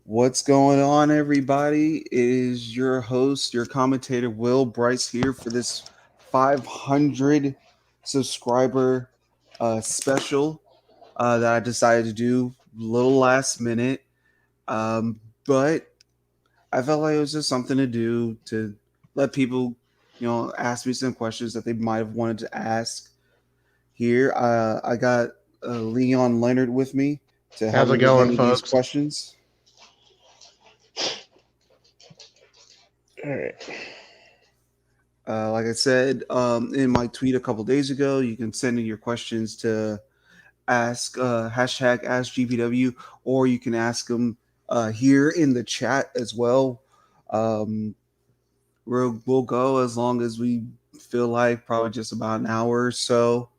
What's going on, everybody? It is your host, your commentator, Will Bryce, here for this 500 subscriber special that I decided to do a little last minute. But I felt like it was just something to do to let people, ask me some questions that they might have wanted to ask here. I got Leon Leonard with me to help How's me it with going, any of these folks? questions. All right. Like I said in my tweet a couple days ago, you can send in your questions to ask hashtag ask GPW, or you can ask them here in the chat as well. Um, we'll go as long as we feel like, probably just about an hour or so.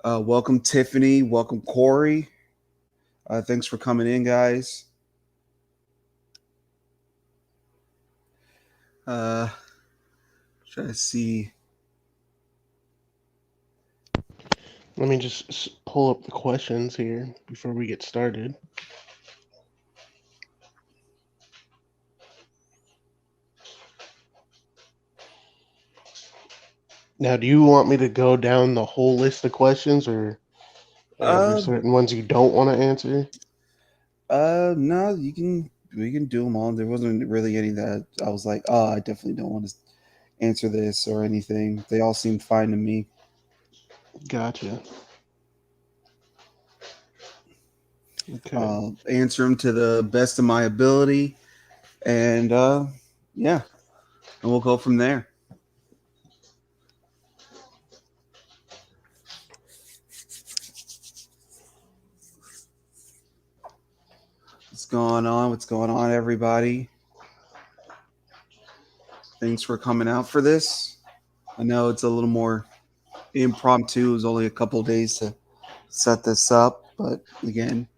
Welcome, Tiffany. Welcome, Corey. Thanks for coming in, guys. Uh, Try to see. Let me just pull up the questions here before we get started. Now, do you want me to go down the whole list of questions, or are there Uh, certain ones you don't want to answer? No, you can. We can do them all. There wasn't really any that I was like, oh, I definitely don't want to answer this or anything. They all seemed fine to me. Gotcha. Okay. Answer them to the best of my ability, and yeah, and we'll go from there. What's going on? What's going on, everybody? Thanks for coming out for this. I know it's a little more impromptu. It was only a couple days to set this up, but again,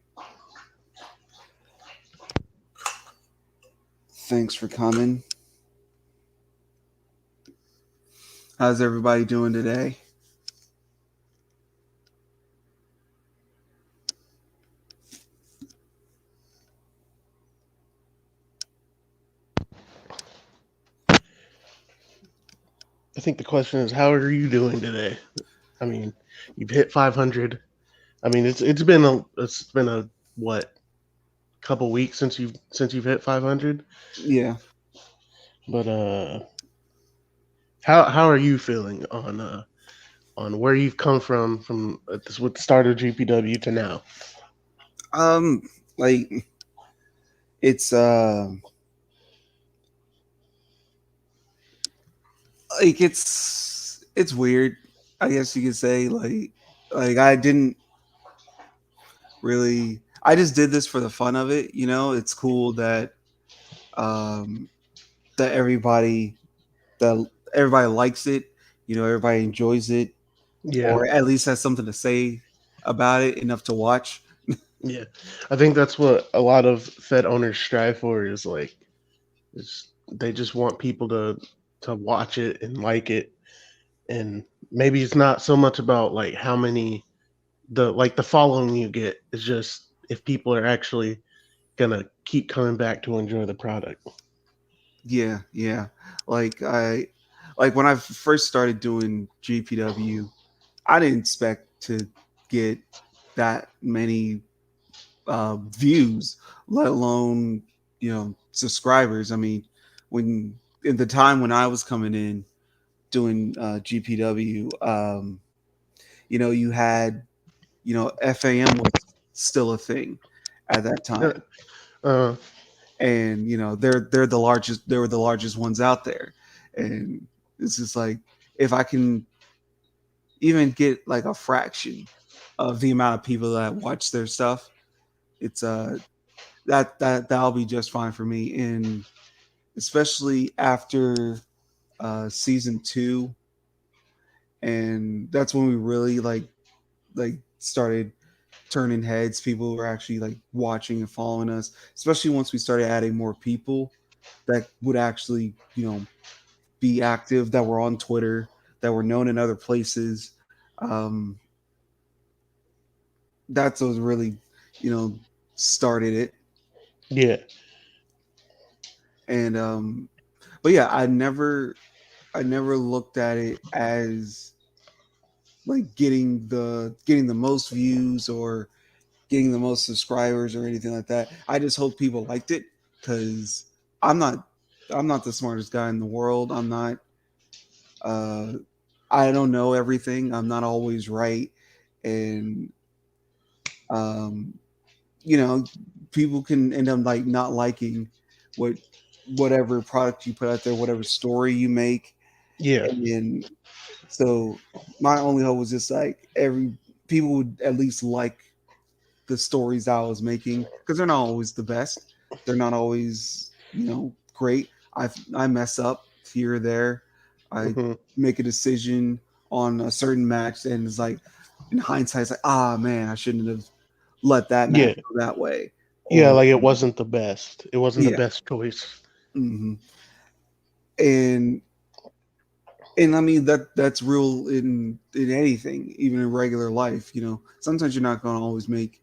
thanks for coming. How's everybody doing today? I think the question is, how are you doing today? I mean, you've hit 500. I mean, it's been a what couple weeks since you've hit 500. Yeah. But how are you feeling on where you've come from with the start of GPW to now? Um, like it's it's weird. I guess you could say like I didn't really. I just did this for the fun of it. It's cool um that that everybody likes it. Everybody enjoys it, Yeah, or at least has something to say about it enough to watch. yeah. I think that's what a lot of Fed owners strive for is they just want people to watch it and like it, and maybe it's not so much about like how many the following you get. It's just if people are actually gonna keep coming back to enjoy the product. Yeah, yeah. Like when I first started doing GPW, I didn't expect to get that many views, let alone subscribers. I mean, when in the time when I was coming in doing GPW, you had FAM was still a thing at that Uh, time, uh, and they're the largest. They were the largest ones out there, and it's just like if I can even get like a fraction of the amount of people that watch their stuff, it's that'll be just fine for me. And especially after season two, and that's when we really like started turning heads. People were actually like watching and following us, especially once we started adding more people that would actually be active, that were on Twitter, that were known in other places. Um, that's what really you know started it. Yeah. And but yeah, I never looked at it as like getting the most views or getting the most subscribers or anything like that. I just hope people liked it because I'm not I'm not the smartest guy in the world. Uh I don't know everything. I'm not always right. And um you know, people can end up like not liking what whatever product you put out there, whatever story you make. Yeah. And so my only hope was just like every people would at least like the stories I was making because they're not always the best. They're not always, great. I mess up here or there. I Hmm. make a decision on a certain match, and it's like in hindsight, it's like, ah man, I shouldn't have let that match Yeah. go that way. Yeah. Or Like it wasn't the best. It wasn't the yeah, best choice. hmm and and I mean that's real in anything, even in regular life. Sometimes you're not going to always make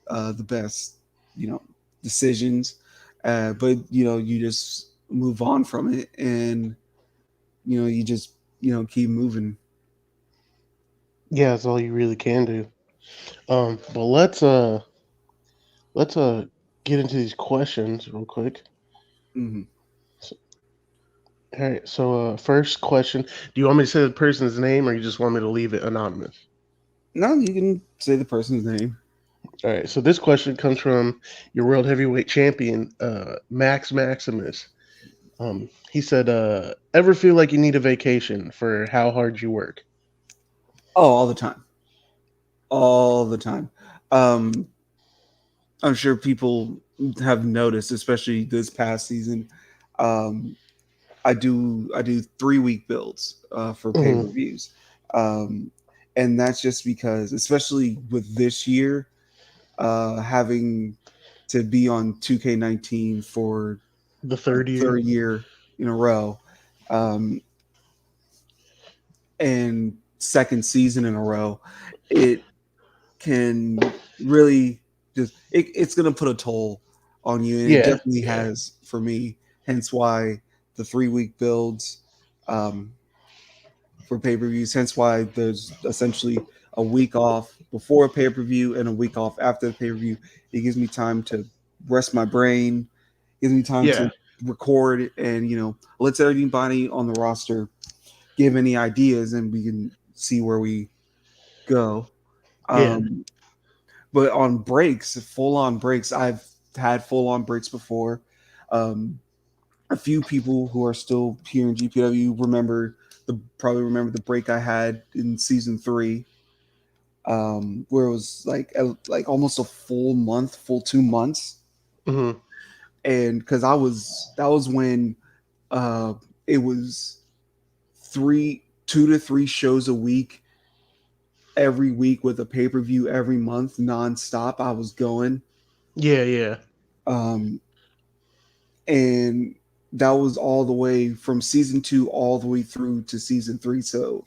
the best, you know, decisions. But you just move on from it, and you just keep moving. Yeah, that's all you really can do. But let's get into these questions real quick. Hmm. So, all right. So first question: do you want me to say the person's name, or you just want me to leave it anonymous? No, you can say the person's name. All right. So this question comes from your world heavyweight champion, Max Maximus. He said, "Ever feel like you need a vacation for how hard you work?" Oh, all the time, all the time. Um, I'm sure people have noticed, especially this past season. Um, I do 3 week builds for pay per Hmm. views, um, and that's just because, especially with this year, having to be on 2K19 for The a third year. third year in a row, um, and second season in a row, it can really it's going to put a toll on you, and it Yeah. definitely Yeah. has for me. Hence why the 3 week builds um, for pay per views. Hence why there's essentially a week off before a pay per view and a week off after the pay per view. It gives me time to rest my brain, gives me time Yeah. to record, and lets everybody on the roster give any ideas, and we can see where we go. Yeah. Um, but on breaks, full on breaks, I've had full on breaks before. Um, a few people who are still here in GPW probably remember the break I had in season 3, where it was like almost a full month, full 2 months, Hmm. and because I was that was when uh, it was 2 to 3 shows a week every week with a pay per view every month nonstop. I was going, Yeah. Yeah. um, and that was all the way from season 2 all the way through to season 3. So,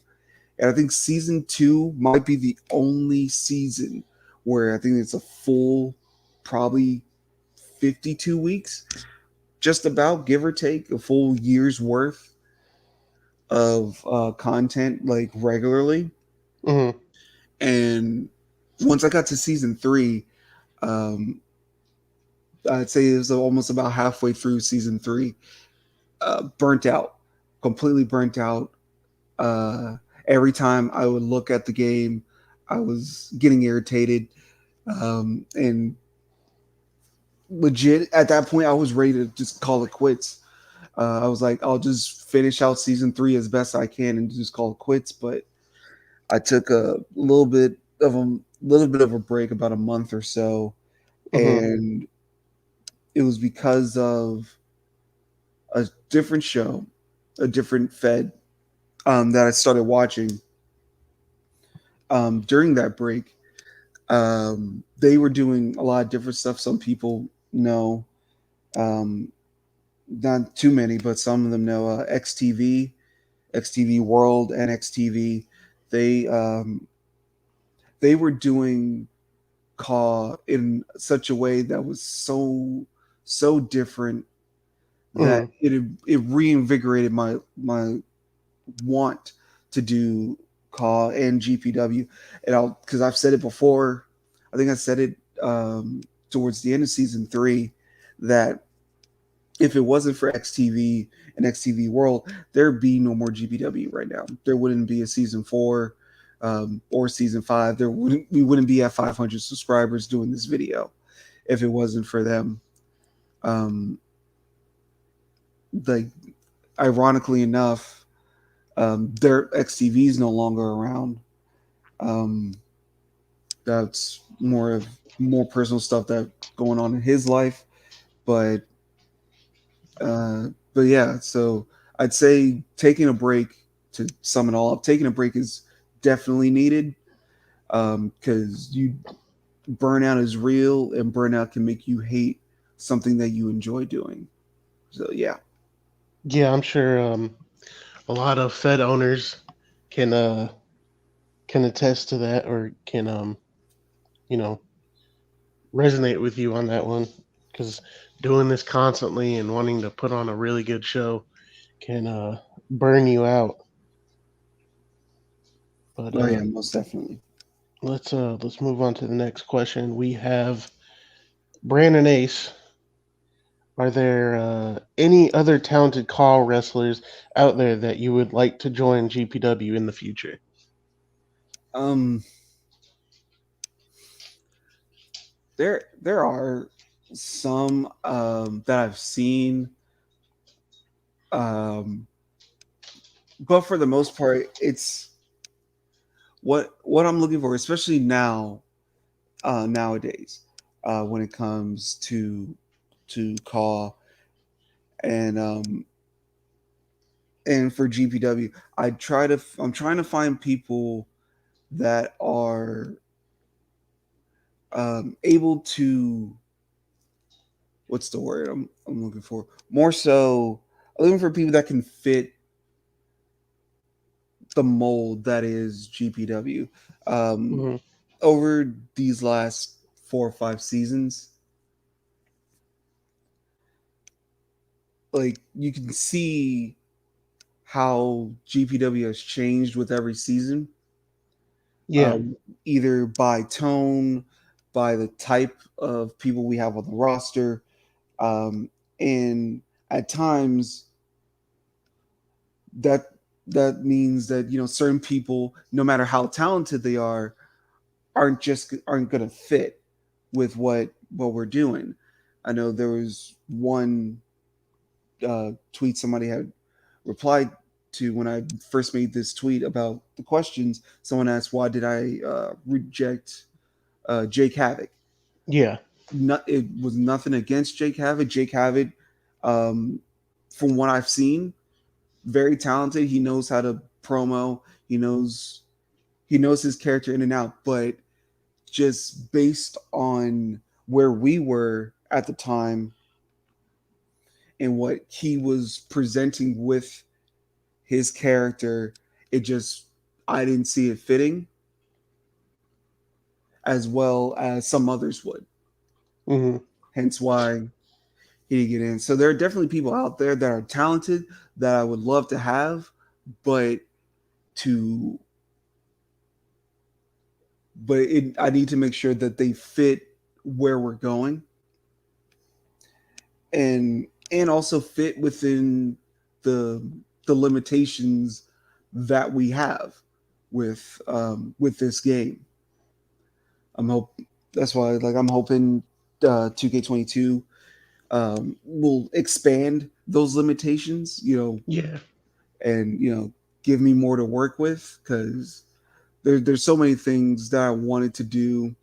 and I think season 2 might be the only season where I think it's a full, probably 52 weeks, just about, give or take, a full year's worth of content, like regularly. Hmm. And once I got to season 3, um, I'd say it was almost about halfway through season 3, burnt out, completely burnt out. Uh, every time I would look at the game, I was getting irritated. And legit, at that point, I was ready to just call it quits. I was like, I'll just finish out season 3 as best I can and just call it quits. But I took a little bit of a break, about a month or so, Hmm. and it was because of a different show, a different Fed, that I started watching during that break. They were doing a lot of different stuff. Some people know, um, not too many, but some of them know XTV, XTV World, and XTV. They they were doing Caw in such a way that was so. so different that Mhm. it reinvigorated my want to do call and GPW, and I'll because I've said it before. I think I said it towards the end of season 3 that if it wasn't for XTV and XTV World, there'd be no more GPW right now. There wouldn't be a season 4 or season 5. We wouldn't be at 500 subscribers doing this video if it wasn't for them. Um, like ironically enough, their XTV is no longer around. Um, that's more personal stuff that going on in his life, but uh, but yeah. So I'd say taking a break to sum it all up. Taking a break is definitely needed because you burnout is real, and burnout can make you hate something that you enjoy doing. So yeah, Yeah, I'm sure a lot of Fed owners can can attest to that, or can you know resonate with you on that one, because doing this constantly and wanting to put on a really good show can burn you out. But oh yeah, most definitely. let's move on to the next question. We have Brandon Ace. Are there any other talented call wrestlers out there that you would like to join GPW in the future? Um, there are some that I've seen, um, but for the most part, it's what I'm looking for, especially now nowadays, when it comes to call and for GPW. I'm trying to find people that are able to, what's the word I'm looking for? More so, I'm looking for people that can fit the mold that is GPW. Um, Hmm. over these last 4 or 5 seasons, like you can see how GPW has changed with every season, Yeah, either by tone, by the type of people we have on the roster, um, and at times that that means that certain people, no matter how talented they are, aren't going to fit with what we're doing. I know there was one tweet somebody had replied to when I first made this tweet about the questions. Someone asked, "Why did I reject Jake Havoc?" yeah, It was nothing against Jake Havoc. Jake Havoc, um, from what I've seen, very talented. He knows how to promo. He knows his character in and out. But just based on where we were at the time and what he was presenting with his character, it just I didn't see it fitting as well as some others would. hmm, Hence why he didn't get in. So there are definitely people out there that are talented that I would love to have, but to I need to make sure that they fit where we're going and also fit within the the limitations that we have with this game. I'm hope That's why I'm hoping 2K22 will expand those limitations, yeah, and give me more to work with because there's so many things that I wanted to do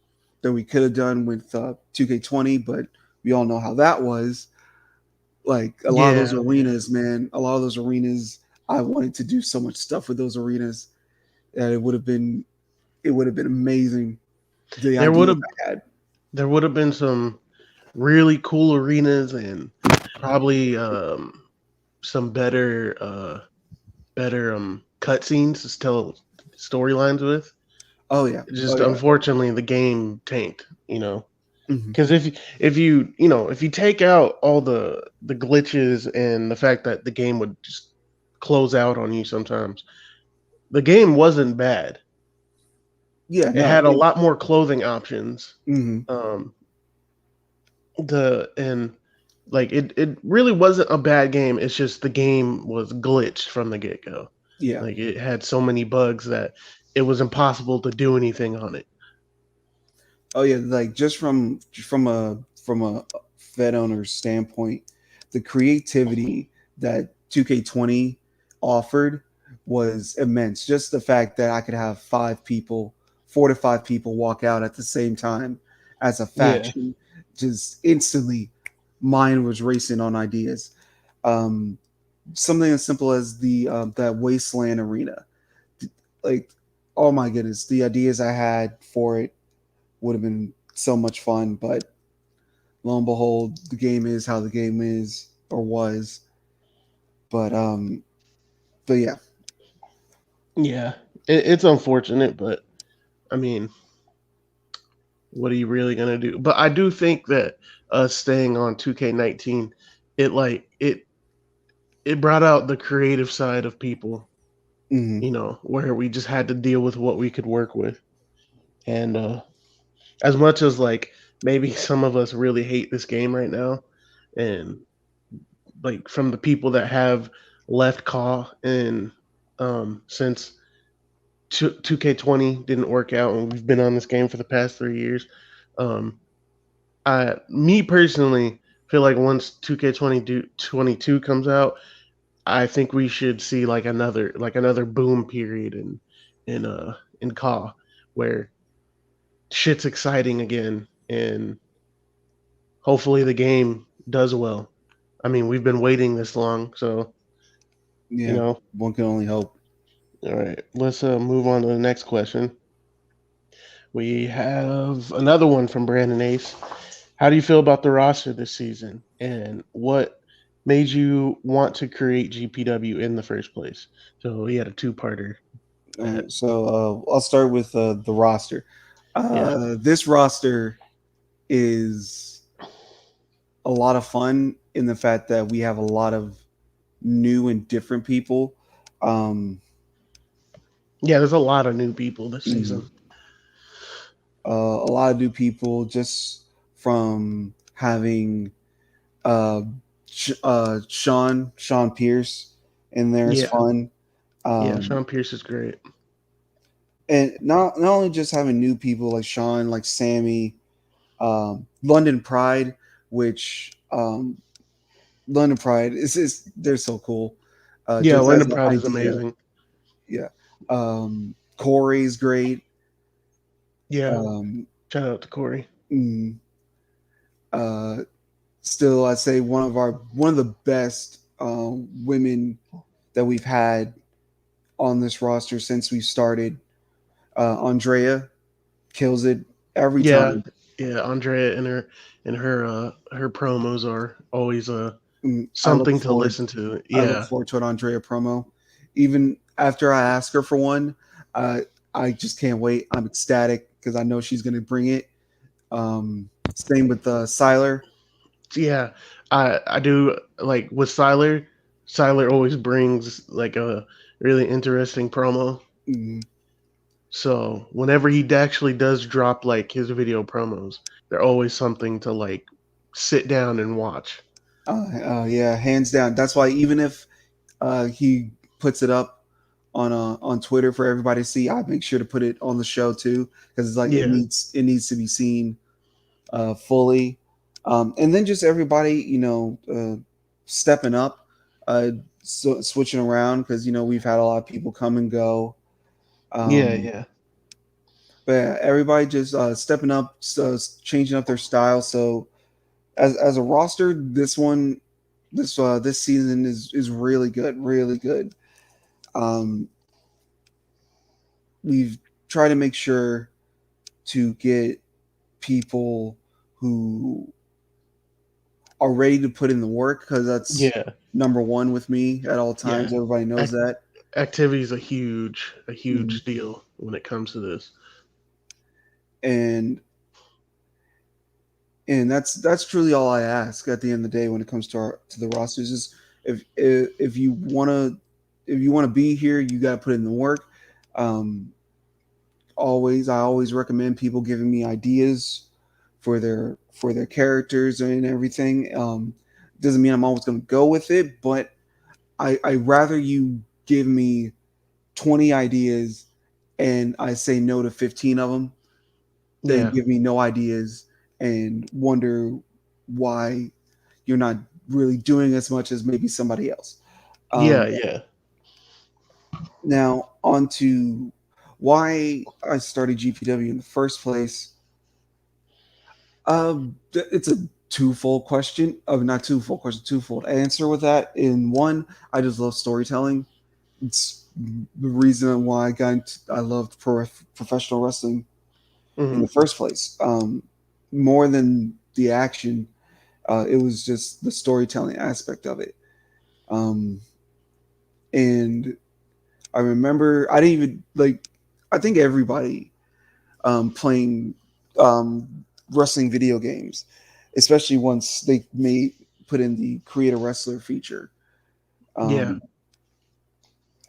that we could have done with 2K20, but we all know how that was. Like a lot of those yeah, yeah. arenas, man, a lot of those arenas, I wanted to do so much stuff with those arenas that it would have been amazing the There would ideas have I had. there would have been some really cool arenas, and probably some better cutscenes to tell storylines with. Oh yeah, oh Just yeah. unfortunately the game tanked. Hmm. Because if if you take out all the glitches and the fact that the game would just close out on you sometimes, the game wasn't bad. Yeah, It no, had a lot more clothing options. hmm, Um, the and like it really wasn't a bad game. It's just the game was glitched from the get go. yeah. Like it had so many bugs that it was impossible to do anything on it. Oh yeah, like just from a Fed owner's standpoint, the creativity that 2K20 offered was immense. Just the fact that I could have 5 people, 4 to 5 people walk out at the same time as a Yeah, faction, just instantly mind was racing on ideas. Um, Something as simple as the that wasteland arena. Like, oh my goodness, the ideas I had for it would have been so much fun. But lo and behold, the game is how the game is or was. But but yeah, yeah. It's unfortunate, but I mean, what are you really gonna do? But I do think that us staying on 2K19, it like it brought out the creative side of people, hmm, where we just had to deal with what we could work with. And as much as like maybe some of us really hate this game right now, and like from the people that have left Caw and since 2K20 didn't work out and we've been on this game for the past 3 years, um, me personally feel like once 2K22 comes out, I think we should see like another boom period in Caw where shit's exciting again and hopefully the game does well. I mean, we've been waiting this long, so you yeah, know. one can only hope. All right, let's move on to the next question. We have another one from Brandon Ace. How do you feel about the roster this season, and what made you want to create GPW in the first place? So he had a two-parter. All That right, so I'll start with the roster. Yeah, This roster is a lot of fun in the fact that we have a lot of new and different people. Um, yeah. There's a lot of new people this mhm. season. A lot of new people just from having uh, Sean Pierce in there is Yeah, fun. yeah. Um, Sean Pierce is great. and not only just having new people like Sean, like Sammy, London Pride, which London Pride is they're so cool. Yeah, Just as Linda an Pride is idea, amazing. yeah. Corey's great. Yeah, Um, shout out to Corey. mm, uh, Still, I'd say one of the best women that we've had on this roster since we started. Andrea kills it every Yeah, time. yeah. Andrea and her promos are always I look something to forward listen to. I look Yeah, forward to an Andrea promo. Even after I ask her for one, uh, I just can't wait. I'm ecstatic because I know she's going to bring it. Same with Siler. yeah. I do like with Siler. Siler always brings like a really interesting promo. Mm, So whenever he actually does drop like his video promos, they're always something to like sit down and watch. yeah, hands down. That's why even if he puts it up on Twitter for everybody to see, I make sure to put it on the show too because it's like Yeah, it needs to be seen fully. And then just everybody, stepping up, switching around because we've had a lot of people come and go. yeah, Um, yeah, but yeah, everybody just stepping up, changing up their style. So as a roster, this season is really good, really good. Um, we've tried to make sure to get people who are ready to put in the work because that's yeah, number one with me at all yeah. times. Everybody knows Ac- that. Activity is a Mhm. huge deal when it comes to this. And And that's truly all I ask at the end of the day when it comes to the rosters is if you wanna be here, you gotta put in the work. Um, I always recommend people giving me ideas for their characters and everything. Doesn't mean I'm always gonna go with it, but I rather you give me 20 ideas and I say no to 15 of them than Yeah, give me no ideas and wonder why you're not really doing as much as maybe somebody else. yeah, Um, yeah, Now, on to why I started GPW in the first place. It's a twofold question. Not twofold question, twofold answer with that. In one, I just love storytelling. It's the reason why I loved professional wrestling in hmm the first place. More than the action, it was just the storytelling aspect of it. Um, and I remember I didn't even like. I think everybody playing um, wrestling video games, especially once they made put in the create a wrestler feature. yeah, Um,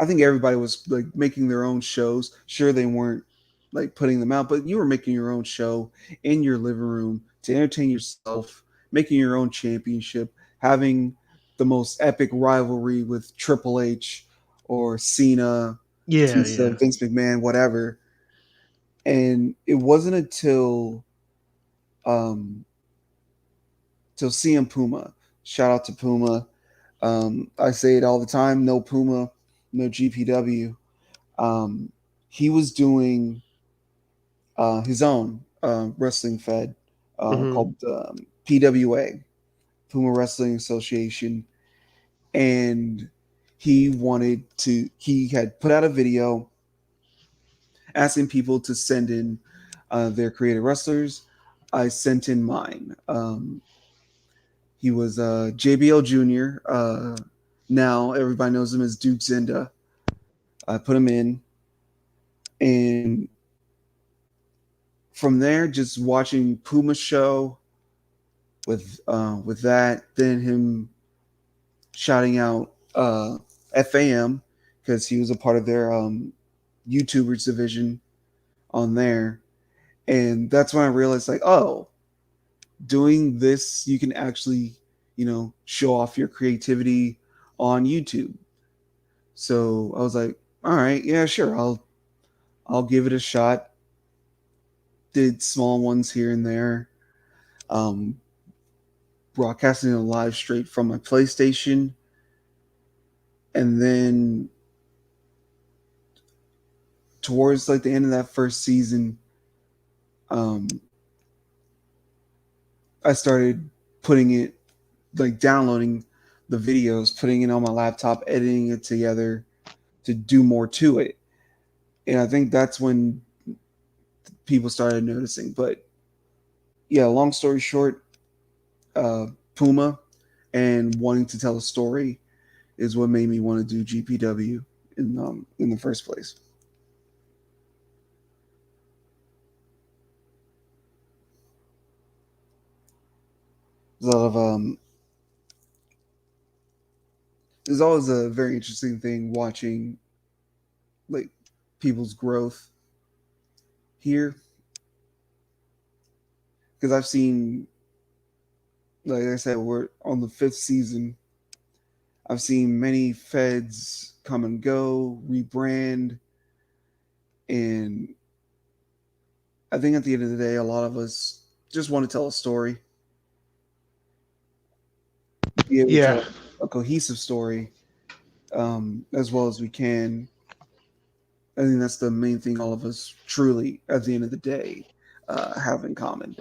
I think everybody was like making their own shows. Sure, they weren't like putting them out, but you were making your own show in your living room to entertain yourself, making your own championship, having the most epic rivalry with Triple H or Cena, yeah, Batista, yeah. Vince McMahon, whatever. And it wasn't um, until CM Puma. Shout out to Puma. I say it all the time. No Puma, no GPW. Um, he was doing his own wrestling fed hmm called PWA, Puma Wrestling Association, and he had put out a video asking people to send in their creative wrestlers. I sent in mine. He was JBL Jr. Now everybody knows him as Duke Zinda. I put him in, and from there, just watching Puma show with that, then him shouting out FAM because he was a part of their YouTubers division on there, and that's when I realized like, oh, doing this you can actually show off your creativity on YouTube. So I was like, all right, yeah, sure, I'll give it a shot. Did small ones here and there. Um, Broadcasting a live straight from my PlayStation, and then towards like the end of that first season, um, I started putting it like downloading the videos, putting it on my laptop, editing it together to do more to it. And I think that's when people started noticing. But yeah, long story short, uh, Puma and wanting to tell a story is what made me want to do GPW in the first place. There's a lot of there's always a very interesting thing watching like people's growth here because I've seen, like I said, we're on the fifth season. I've seen many feds come and go, rebrand, and I think at the end of the day, a lot of us just want to tell a story, be able to Yeah, tell a cohesive story as well as we can. I think that's the main thing all of us truly, at the end of the day, have in common.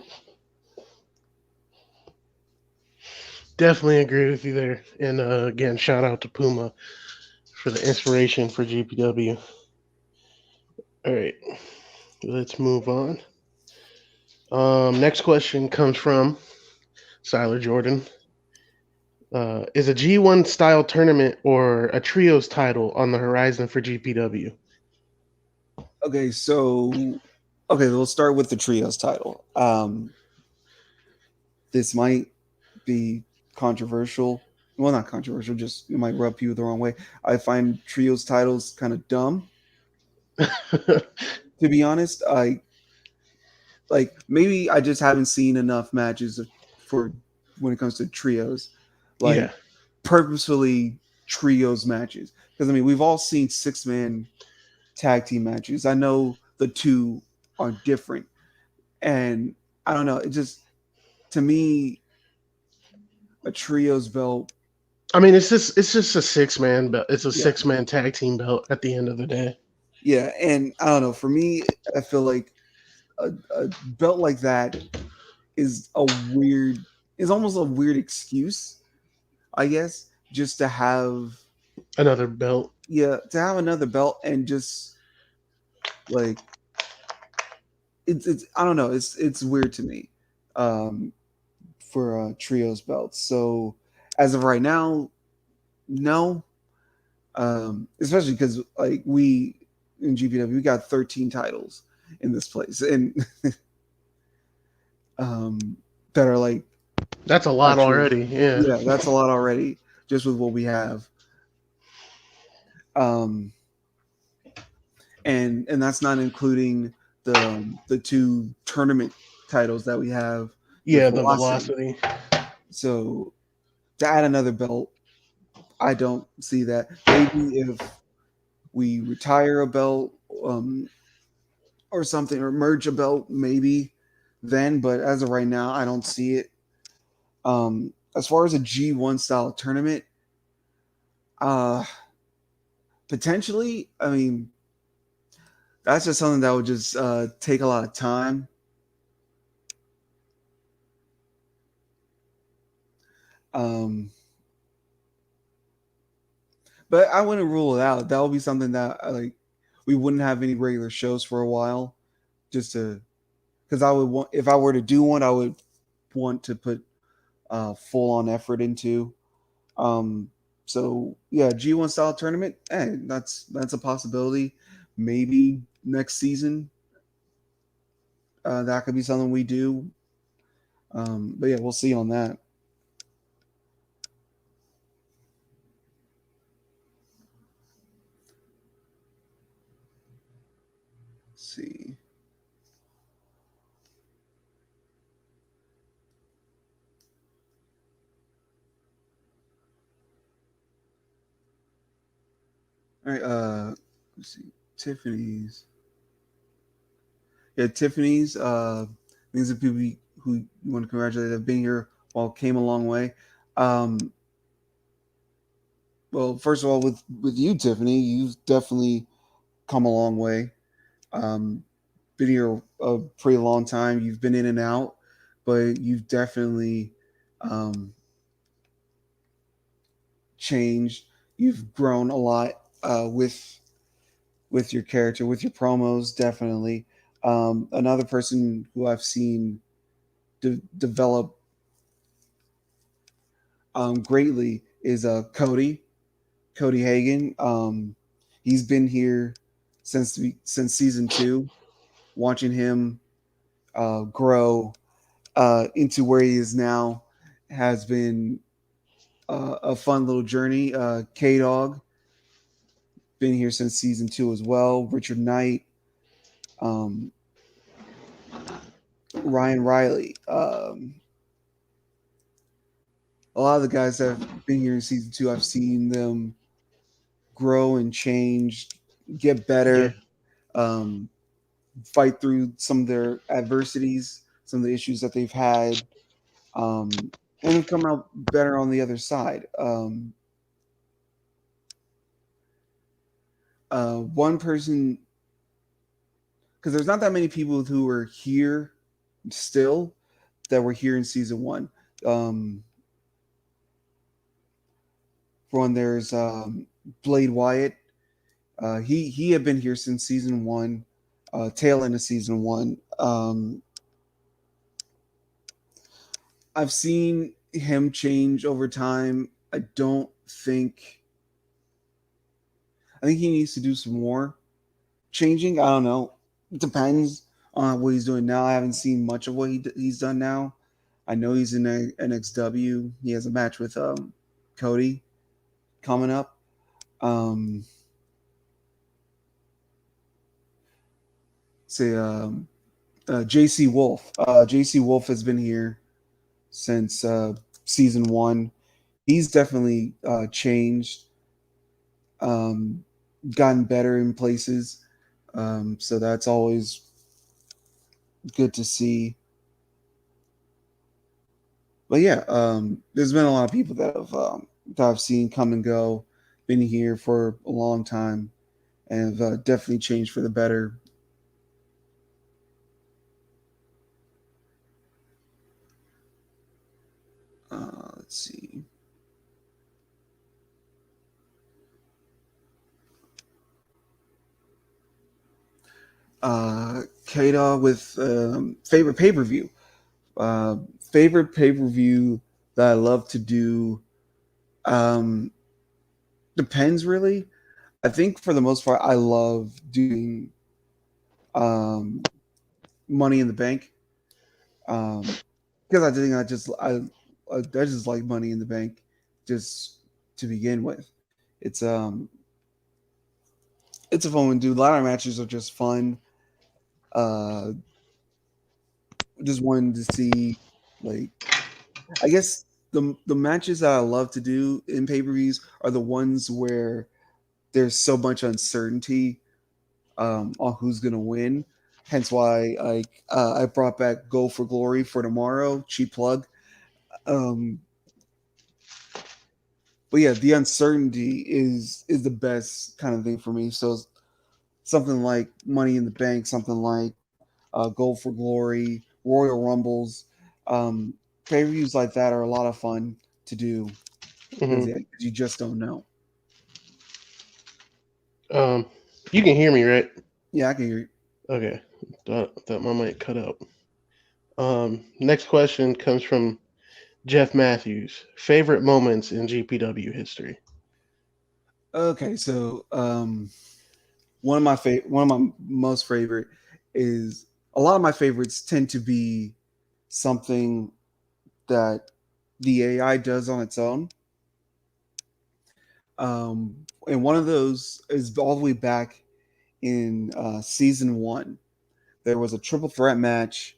definitely agree with you there. And again, shout out to Puma for the inspiration for GPW. All right, let's move on. Next question comes from Siler Jordan. Is a G1 style tournament or a trios title on the horizon for GPW? Okay, so we'll start with the trios title. this might be controversial. Well, not controversial, just it might rub people the wrong way. I find trios titles kind of dumb, to be honest. I like maybe I just haven't seen enough matches for when it comes to trios, like Yeah, purposefully trios matches. Because I mean, we've all seen 6-man tag team matches. I know the two are different, and I don't know. It just to me, a trios belt. I mean it's just a 6 man belt. It's a Yeah, 6 man tag team belt at the end of the day. yeah, and I don't know. For me, I feel like a belt like that is a weird, is almost a weird excuse, I guess, just to have, Another belt. yeah, to have another belt and just like it's I don't know, it's weird to me, um, for trios belts. So as of right now, no, especially because like we in GPW we got 13 titles in this place, and um, that are like That's a lot actual. already. Yeah. Yeah, that's a lot already just with what we have. Um, and that's not including the two tournament titles that we have with Yeah, the Velocity. velocity. So to add another belt, I don't see that. Maybe if we retire a belt, um, or something, or merge a belt, maybe then. But as of right now, I don't see it. As far as a G1 style tournament, uh, potentially. I mean, that's just something that would just take a lot of time. Um, but I wouldn't rule it out. That would be something that like we wouldn't have any regular shows for a while, just to because I would want if I were to do one, I would want to put full on effort into. Um, so yeah, G1 style tournament, hey, that's a possibility. Maybe next season, that could be something we do. But yeah, we'll see on that. Let's see. All right, let's see. Tiffany's. Yeah, Tiffany's. These are people who you want to congratulate have been here while came a long way. Um, well, first of all, with you, Tiffany, you've definitely come a long way. Um, been here a pretty long time. You've been in and out, but you've definitely um, changed. You've grown a lot with your character, with your promos, definitely. Another person who I've seen develop greatly is Cody Hagen. He's been here since season 2. Watching him grow into where he is now has been a fun little journey. K Dog been here since season 2 as well. Richard Knight, um, Ryan Riley. A lot of the guys that have been here in season 2, I've seen them grow and change, get Yeah. better, um, fight through some of their adversities, some of the issues that they've had, and then come out better on the other side. One person, because there's not that many people who are here still that were here in season 1. Um, for one, there's Blade Wyatt. He had been here since season 1, tail end of season 1. I've seen him change over time. I think he needs to do some more changing. I don't know. It depends on what he's doing now. I haven't seen much of what he's done now. I know he's in NXW. He has a match with Cody coming up. Um, say JC Wolf. JC Wolf has been here since season one. He's definitely changed, um, gotten better in places. So that's always good to see. But yeah, there's been a lot of people that I've seen come and go, been here for a long time, and have definitely changed for the better. Let's see. Kata with favorite pay per view. Favorite pay per view that I love to do um, depends really. I think for the most part, I love doing um, Money in the Bank um, because I think I just like Money in the Bank just to begin with. It's um it's a fun one, dude. Ladder matches are just fun. Uh, just wanted to see like I guess the matches that I love to do in pay per views are the ones where there's so much uncertainty on who's gonna win. Hence why I brought back Go for Glory for tomorrow. Cheap plug. Um, but yeah, the uncertainty is the best kind of thing for me. So something like Money in the Bank, something like Gold for Glory, Royal Rumbles, um, pay per views like that are a lot of fun to do because Hmm. yeah, you just don't know. Um, you can hear me, right? Yeah, I can hear you. Okay, thought my mic cut out. Next question comes from Jeff Matthews. Favorite moments in GPW history. Okay, so one of my most favorite is a lot of my favorites tend to be something that the AI does on its own. And one of those is all the way back in season one. There was a triple threat match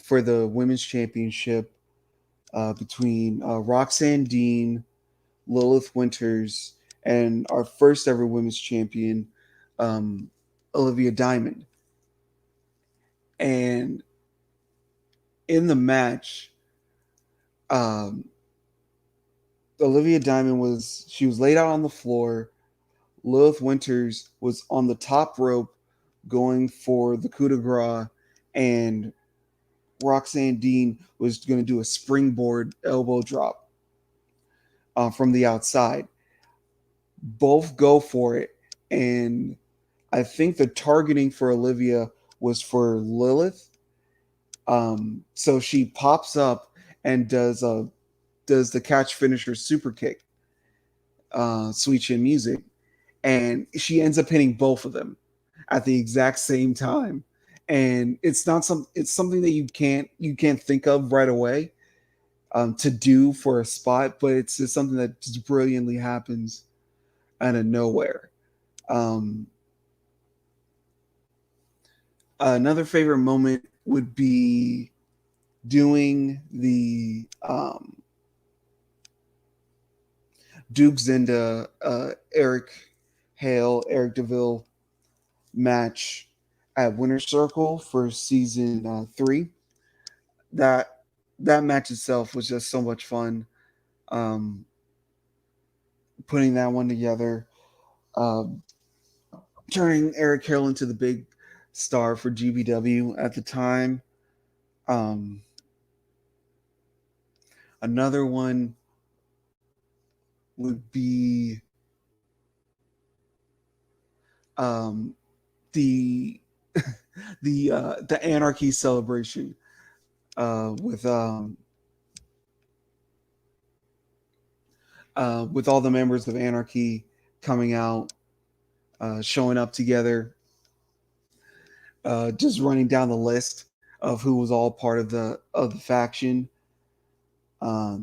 for the women's championship between Roxanne Dean, Lilith Winters, and our first ever women's champion, Olivia Diamond. And in the match, um, Olivia Diamond was laid out on the floor. Lilith Winters was on the top rope going for the coup de grace, and Roxanne Dean was going to do a springboard elbow drop from the outside. Both go for it, and I think the targeting for Olivia was for Lilith. So she pops up and does the catch finisher super kick, Sweet Chin Music, and she ends up hitting both of them at the exact same time. And it's something that you can't think of right away to do for a spot, but it's just something that just brilliantly happens out of nowhere. Um, Another favorite moment would be doing the Duke Zinda, Eric Hale, Eric DeVille match at Winter Circle for season three. That that match itself was just so much fun. Um, Putting that one together, um, turning Eric Hale into the big star for GBW at the time. Um, Another one would be um, the the Anarchy Celebration with all the members of Anarchy coming out, showing up together, just running down the list. of who was all part of the faction.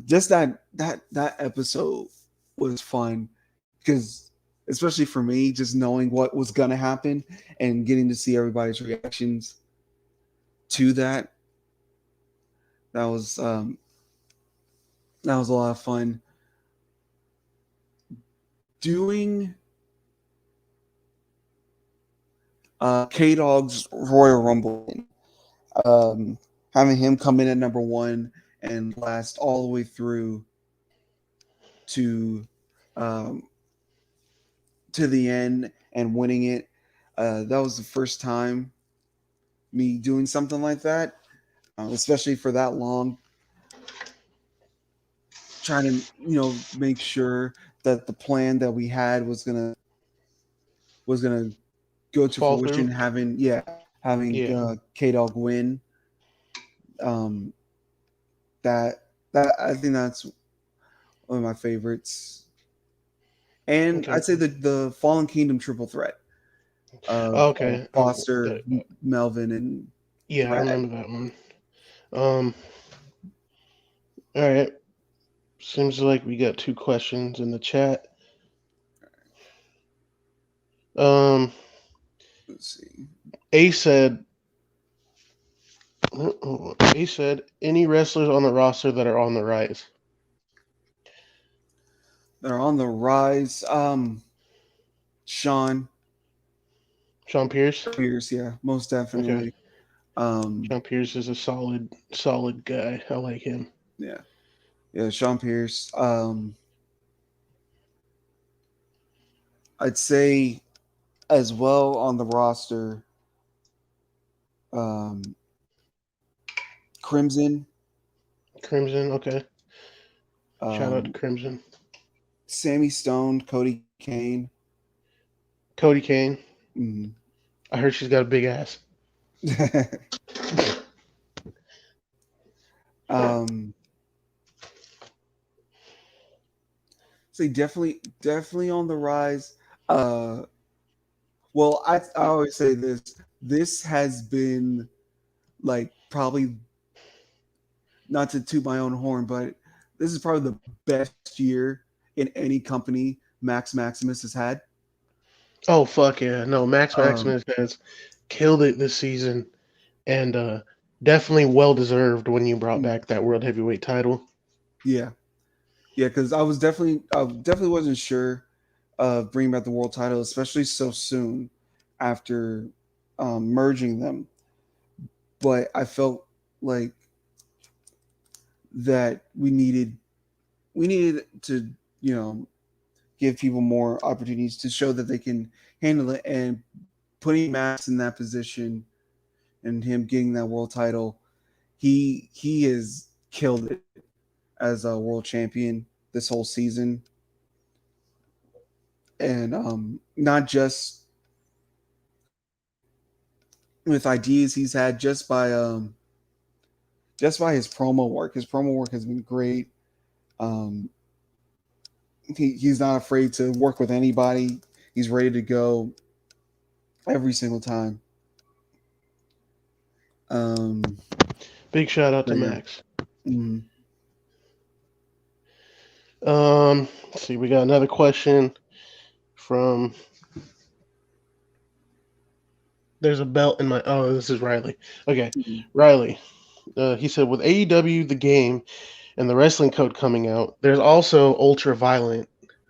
Just that episode was fun because, especially for me, just knowing what was gonna happen and getting to see everybody's reactions to that, that was um, that was a lot of fun. Doing K Dog's Royal Rumble, um, having him come in at number one and last all the way through to um, to the end and winning it. That was the first time me doing something like that, especially for that long. Trying to make sure that the plan that we had was gonna go to Fall through. fruition. Having Yeah. K Dog win. Um, that I think that's one of my favorites. And Okay. I'd say the Fallen Kingdom triple threat of Okay. Foster, Melvin, and Yeah, I Brad. remember that one. Um. All right. Seems like we got two questions in the chat. Um. Let's see. A said. A said any wrestlers on the roster that are on the rise. They're on the rise. Sean Sean Pierce. Pierce, yeah, most Okay. definitely. Um, Sean Pierce is a solid guy. I like him. yeah, yeah, Sean Pierce. I'd say as well on the roster, um, Crimson, Crimson. Okay. Shout out to um, Crimson. Sammy Stone, Cody Kane. Cody Kane. Mhm. I heard she's got a big ass. um, say definitely on the rise. Uh, well, I always say this. This has been like probably, not to toot my own horn, but this is probably the best year in any company Max Maximus has had. Oh fuck yeah! No, Max Um, Maximus has killed it this season, and definitely well deserved when you brought mm, back that world heavyweight title. yeah, yeah, because I definitely wasn't sure of bringing back the world title, especially so soon after merging them. But I felt like that we needed to you know give people more opportunities to show that they can handle it, and putting Max in that position and him getting that world title, he has killed it as a world champion this whole season, and not just with ideas he's had, just by his promo work. His promo work has been great. Um, he's not afraid to work with anybody. He's ready to go every single time. Um, Big shout out but to yeah. Max. Mm-hmm. Let's see, we got another question from. There's a belt in my. Oh, this is Riley. Okay, Mm-hmm. Riley. He said with AEW the game and the wrestling code coming out, there's also Ultra Violent,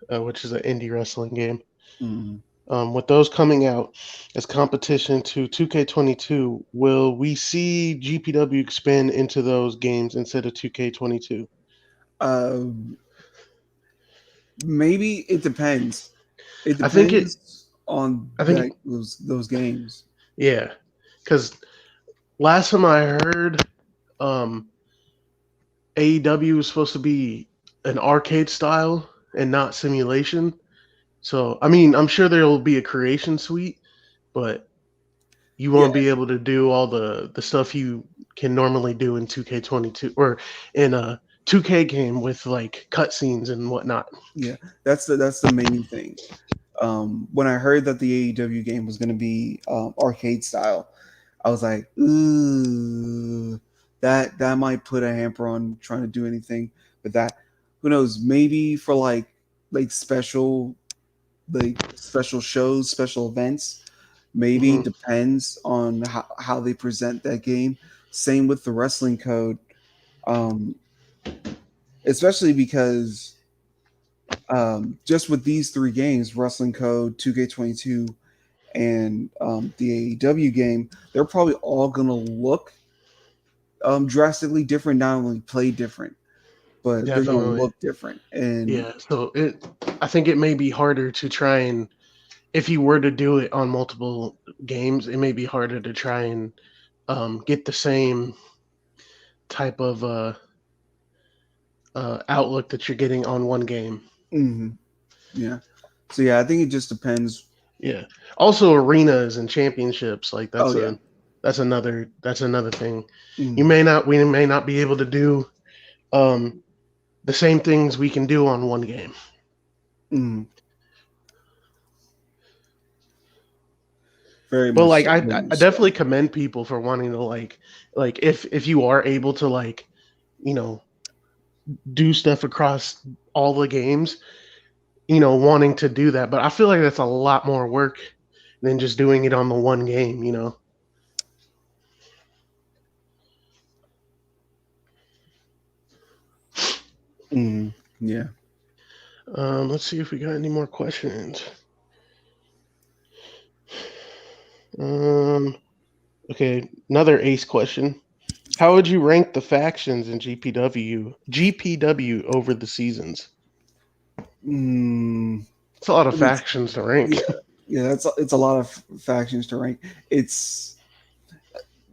which is an indie wrestling game. Mm-hmm. With those coming out as competition to 2K22, will we see GPW expand into those games instead of 2K22? Um, Maybe it depends. It I think it. depends on I think that those games. yeah, because last time I heard, um, AEW was supposed to be an arcade style and not simulation. So I mean, I'm sure there will be a creation suite, but you Yeah, won't be able to do all the stuff you can normally do in 2K22 or in a 2K game with like cutscenes and whatnot. yeah. That's the main thing. When I heard that the AEW game was going to be arcade style, I was like, ooh, that might put a hamper on trying to do anything with that. Who knows? Maybe for like special shows, special events. Maybe Hmm. depends on how they present that game. Same with the wrestling code, um, especially because just with these three games, wrestling code, 2K22, and the AEW game, they're probably all gonna look drastically different. Not only play different, but they're gonna Definitely. look different. And Yeah. So I think it may be harder to try and, if you were to do it on multiple games, it may be harder to try and get the same type of outlook that you're getting on one game. mhm, yeah, so yeah, I think it just depends. Yeah. Also, arenas and championships, like Oh yeah. that's another thing. Mhm, We may not be able to do um, the same things we can do on one game. mhm, very But much like so, very I much so. definitely commend people for wanting to like if you are able to like, you know, do stuff across all the games, wanting to do that. But I feel like that's a lot more work than just doing it on the one game. Mhm, yeah. Let's see if we got any more questions. Um, okay, another ace question. How would you rank the factions in GPW over the seasons? Mm, It's a lot of I mean, factions to rank. yeah, yeah. It's a lot of factions to rank. It's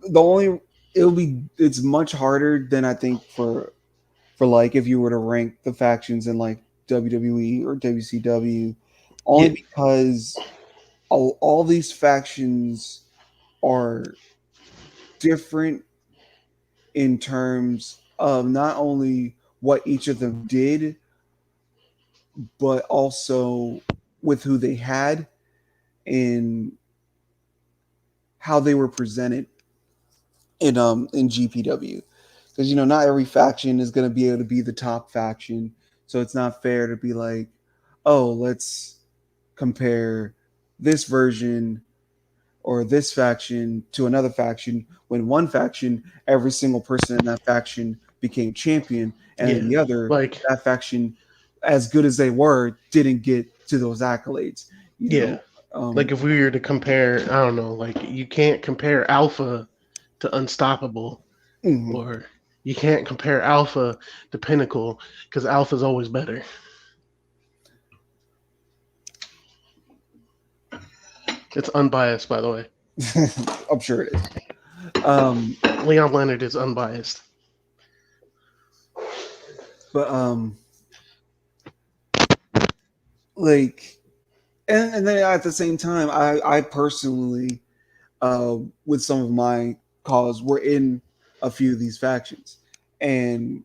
the only it's much harder than I think for like if you were to rank the factions in like WWE or WCW, only Yeah, because all these factions are different in terms of not only what each of them did, but also with who they had and how they were presented in GPW. Because not every faction is going to be able to be the top faction, so it's not fair to be like, oh, let's compare this version or this faction to another faction when one faction, every single person in that faction became champion, and then yeah. the other, Like, that faction, as good as they were, didn't get to those accolades. You yeah. know, um, Like if we were to compare, I don't know, like you can't compare Alpha to Unstoppable, mhm. or you can't compare Alpha to Pinnacle because Alpha's always better. It's unbiased, by the way. I'm sure it is. Um, Leon Leonard is unbiased. but like, and then at the same time, I personally, with some of my cause, were in a few of these factions, and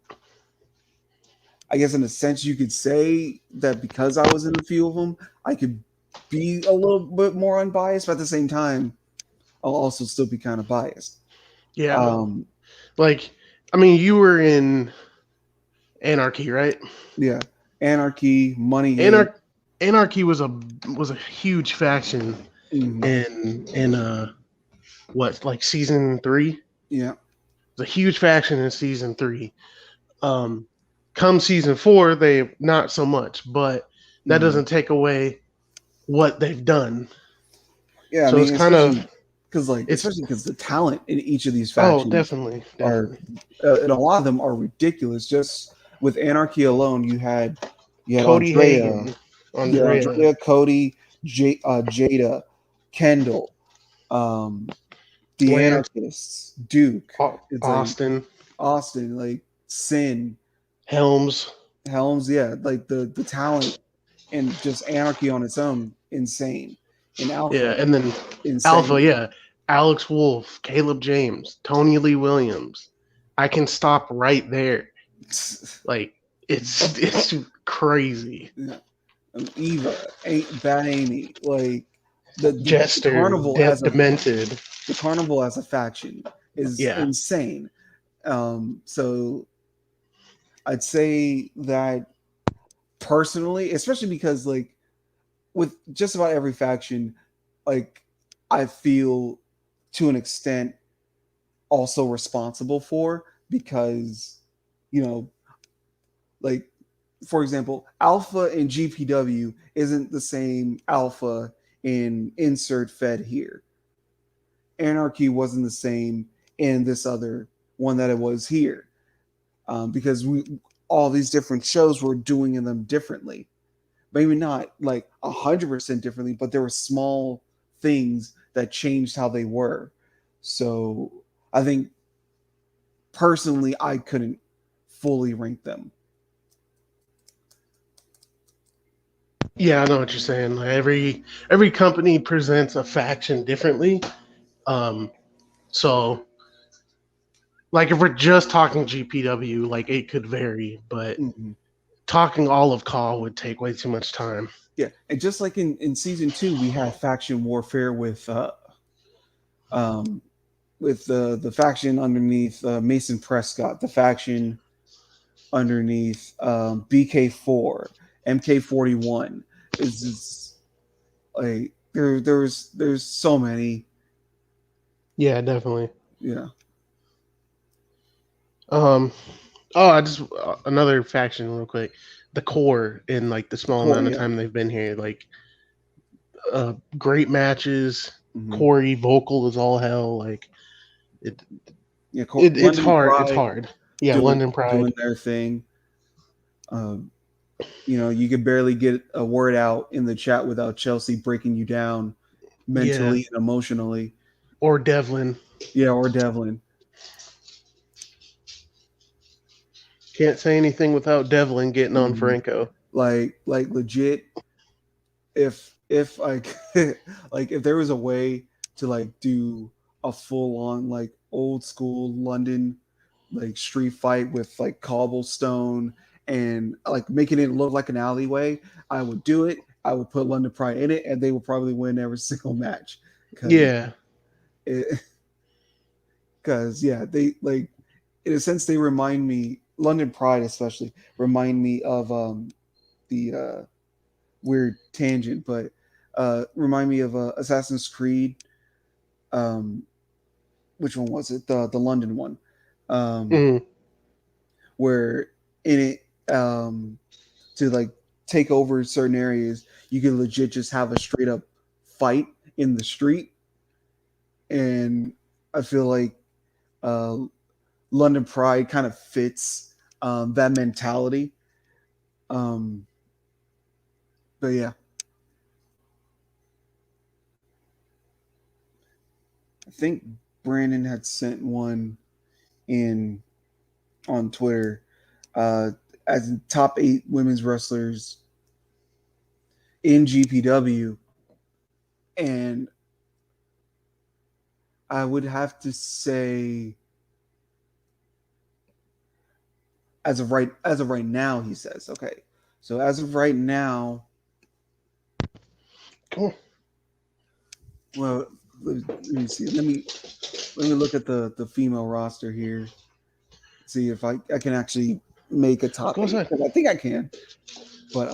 I guess in a sense you could say that because I was in a few of them, I could be a little bit more unbiased, but at the same time, I'll also still be kind of biased. Yeah, Um, like I mean, you were in Anarchy, right? yeah, Anarchy, Money Hate. Anar- Anarchy was a huge faction Mhm. in what, like season 3? It Yeah. was a huge faction in season 3. Um, come season 4, they not so much, but that Mhm. doesn't take away what they've done. Yeah, I So it's mean, kind of it's especially because the talent in each of these oh, factions definitely, are, definitely. and a lot of them are ridiculous. Just with Anarchy alone, you had Cody Andrea, Hagen, Andrea, Cody, Jada, Kendall, um, the Lance, Anarchists, Duke. It's like Austin, Austin, like Sin, Helms. Helms. Yeah, like the talent and just Anarchy on its own, insane. In Yeah, Alpha, and then Alpha, insane. yeah. Alex Wolf, Caleb James, Tony Lee Williams. I can stop right there. Like it's crazy. Yeah. Eva, ain't Bad Amy, like the Jester, carnival as a Demented. the carnival as a faction is Yeah. insane. So I'd say that personally, especially because like with just about every faction, like I feel to an extent also responsible for because you know like for example alpha in GPW isn't the same alpha in insert fed here. Anarchy wasn't the same in this other one that it was here, because we all these different shows were doing in them differently. Maybe not like 100% differently, but there were small things that changed how they were. So I think personally, I couldn't fully rank them. Yeah, I know what you're saying. Like every company presents a faction differently. Um, so like if we're just talking GPW, like it could vary, but Mm-hmm. talking all of Call would take way too much time. Yeah, and just like in season two, we had faction warfare um, with the faction underneath Mason Prescott, the faction underneath BK4, MK41. Is just like there's so many. Yeah, definitely. Yeah, Um, oh, I just another faction real quick. The core in like the small core. amount of Yeah, time they've been here, like great matches. mm-hmm. Corey vocal is all hell. Like it, Yeah. it's London hard. It's Pride hard. Yeah, doing London Pride. doing their thing. Um, you could barely get a word out in the chat without Chelsea breaking you down Yeah, mentally and emotionally. or Devlin. Yeah, or Devlin. Can't say anything without Devlin getting on Hmm. Franco. Like legit. If like like if there was a way to like do a full on like old school London like street fight with like cobblestone and like making it look like an alleyway, I would do it. I would put London Pride in it, and they would probably win every single match because Yeah, it, because yeah, they like in a sense they remind me London Pride especially remind me of the weird tangent, but remind me of Assassin's Creed. Um, which one was it? The London one, um, mm, where in it to like take over certain areas, you can legit just have a straight up fight in the street, and I feel like uh, London Pride kind of fits that mentality. Um, but yeah, I think Brandon had sent one in on Twitter uh, as top 8 women's wrestlers in GPW, and I would have to say as of right now, he says okay. So as of right now, cool. well, let me see. Let me look at the female roster here. See if I can actually make a top Go eight, ahead. because I think I can. But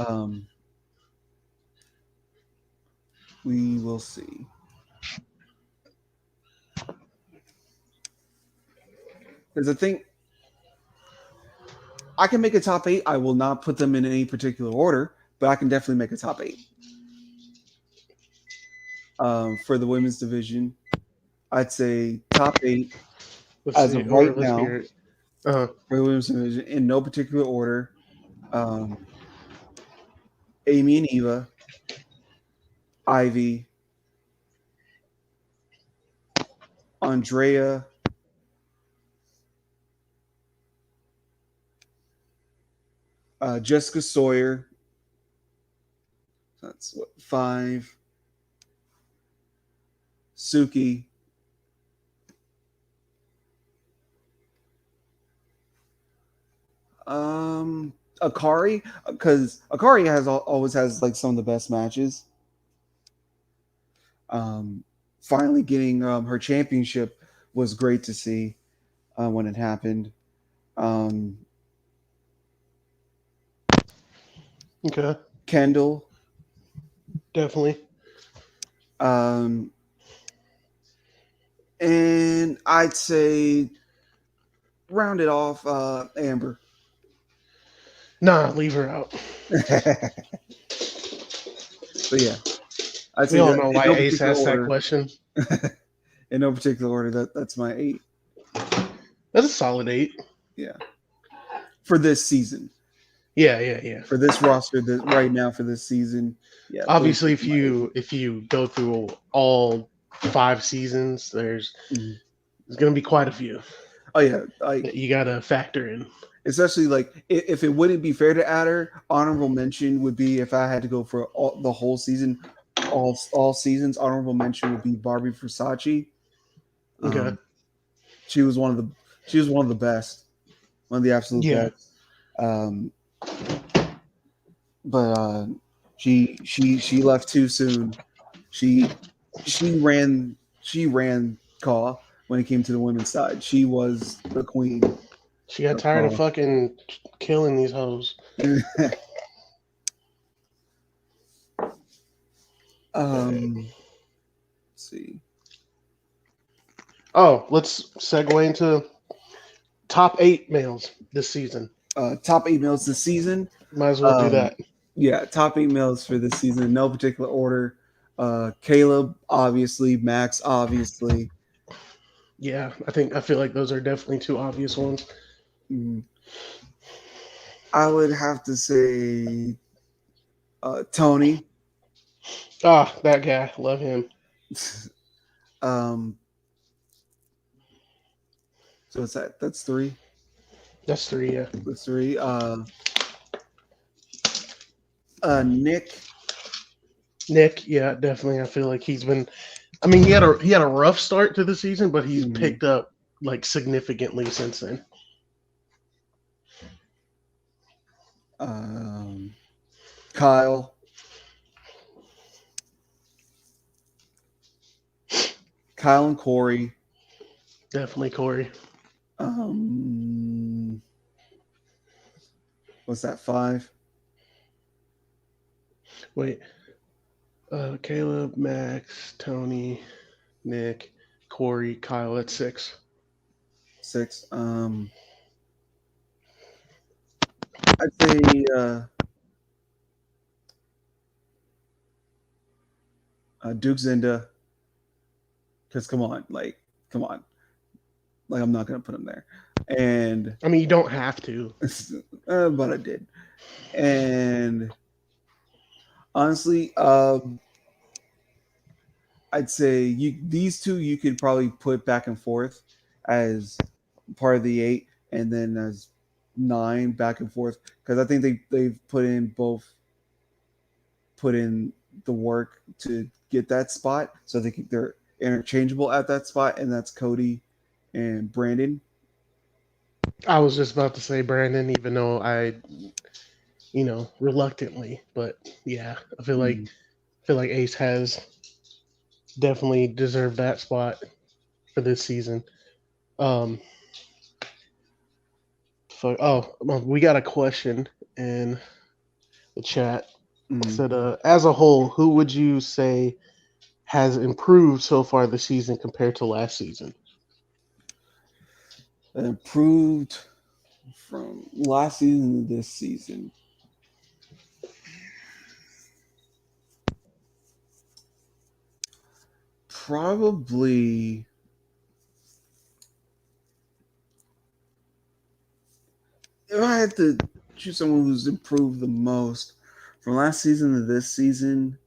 we will see. Because I think I can make a top eight. I will not put them in any particular order, but I can definitely make a top eight. For the women's division, I'd say top eight Let's as see, of or right let's now hear it. Uh, for the women's division in no particular order. Um, Amy and Eva, Ivy, Andrea, Jessica Sawyer. That's what, five. Suki, Akari, because Akari always has like some of the best matches. Um, Finally getting her championship was great to see when it happened. Um, Okay, Kendall, definitely. um, and I'd say round it off Amber. Nah, leave her out. But yeah, I'd We say all that know in why no Ace particular asked that order. question. In no particular order. That's my 8. That's a solid 8. Yeah, for this season, Yeah, yeah, yeah. for this roster, that right now for this season, yeah, those Obviously, are if my 8. you go through all 5 seasons, Mhm. there's gonna be quite a few Oh yeah, like that you gotta factor in. especially like if it wouldn't be fair to add her, honorable mention would be if I had to go for the whole season, all seasons. Honorable mention would be Barbie Versace. Okay. Um, she was one of the she was one of the best, one of the absolute Yeah. best. Um, but she left too soon. She she ran Caw when it came to the women's side. She was the queen She got of tired of Caw. fucking killing these hoes. um, let's see. Oh, let's segue into top 8 males this season. Top 8 males this season. Might as well do Um, that. yeah, top 8 males for this season in no particular order. Caleb, obviously. Max, obviously. Yeah, I feel like those are definitely 2 obvious ones. Mm, I would have to say Tony. Ah, that guy, love him. um, so what's that? That's 3. That's 3. Yeah, That's 3. Nick. Nick. Yeah, definitely. I feel like he's been. I mean, he had a rough start to the season, but he's Mhm. picked up like significantly since then. um, Kyle. Kyle and Corey. Definitely Corey. Um, what's that? 5. Wait, Caleb, Max, Tony, Nick, Corey, Kyle. That's 6. 6. I'd say Duke Zinda. Because come on, like I'm not gonna put him there, and I mean, you don't have to. but I did. And honestly, I'd say these two you could probably put back and forth as part of the 8, and then as 9 back and forth because I think they've put in the work to get that spot, so they're interchangeable at that spot, and that's Cody and Brandon. I was just about to say Brandon, even though reluctantly, but yeah, Mm, I feel like Ace has definitely deserved that spot for this season. Um, well, we got a question in the chat. It mm. said, as a whole, who would you say has improved so far this season compared to last season? Improved from last season to this season. Probably, if I had to choose someone who's improved the most from last season to this season,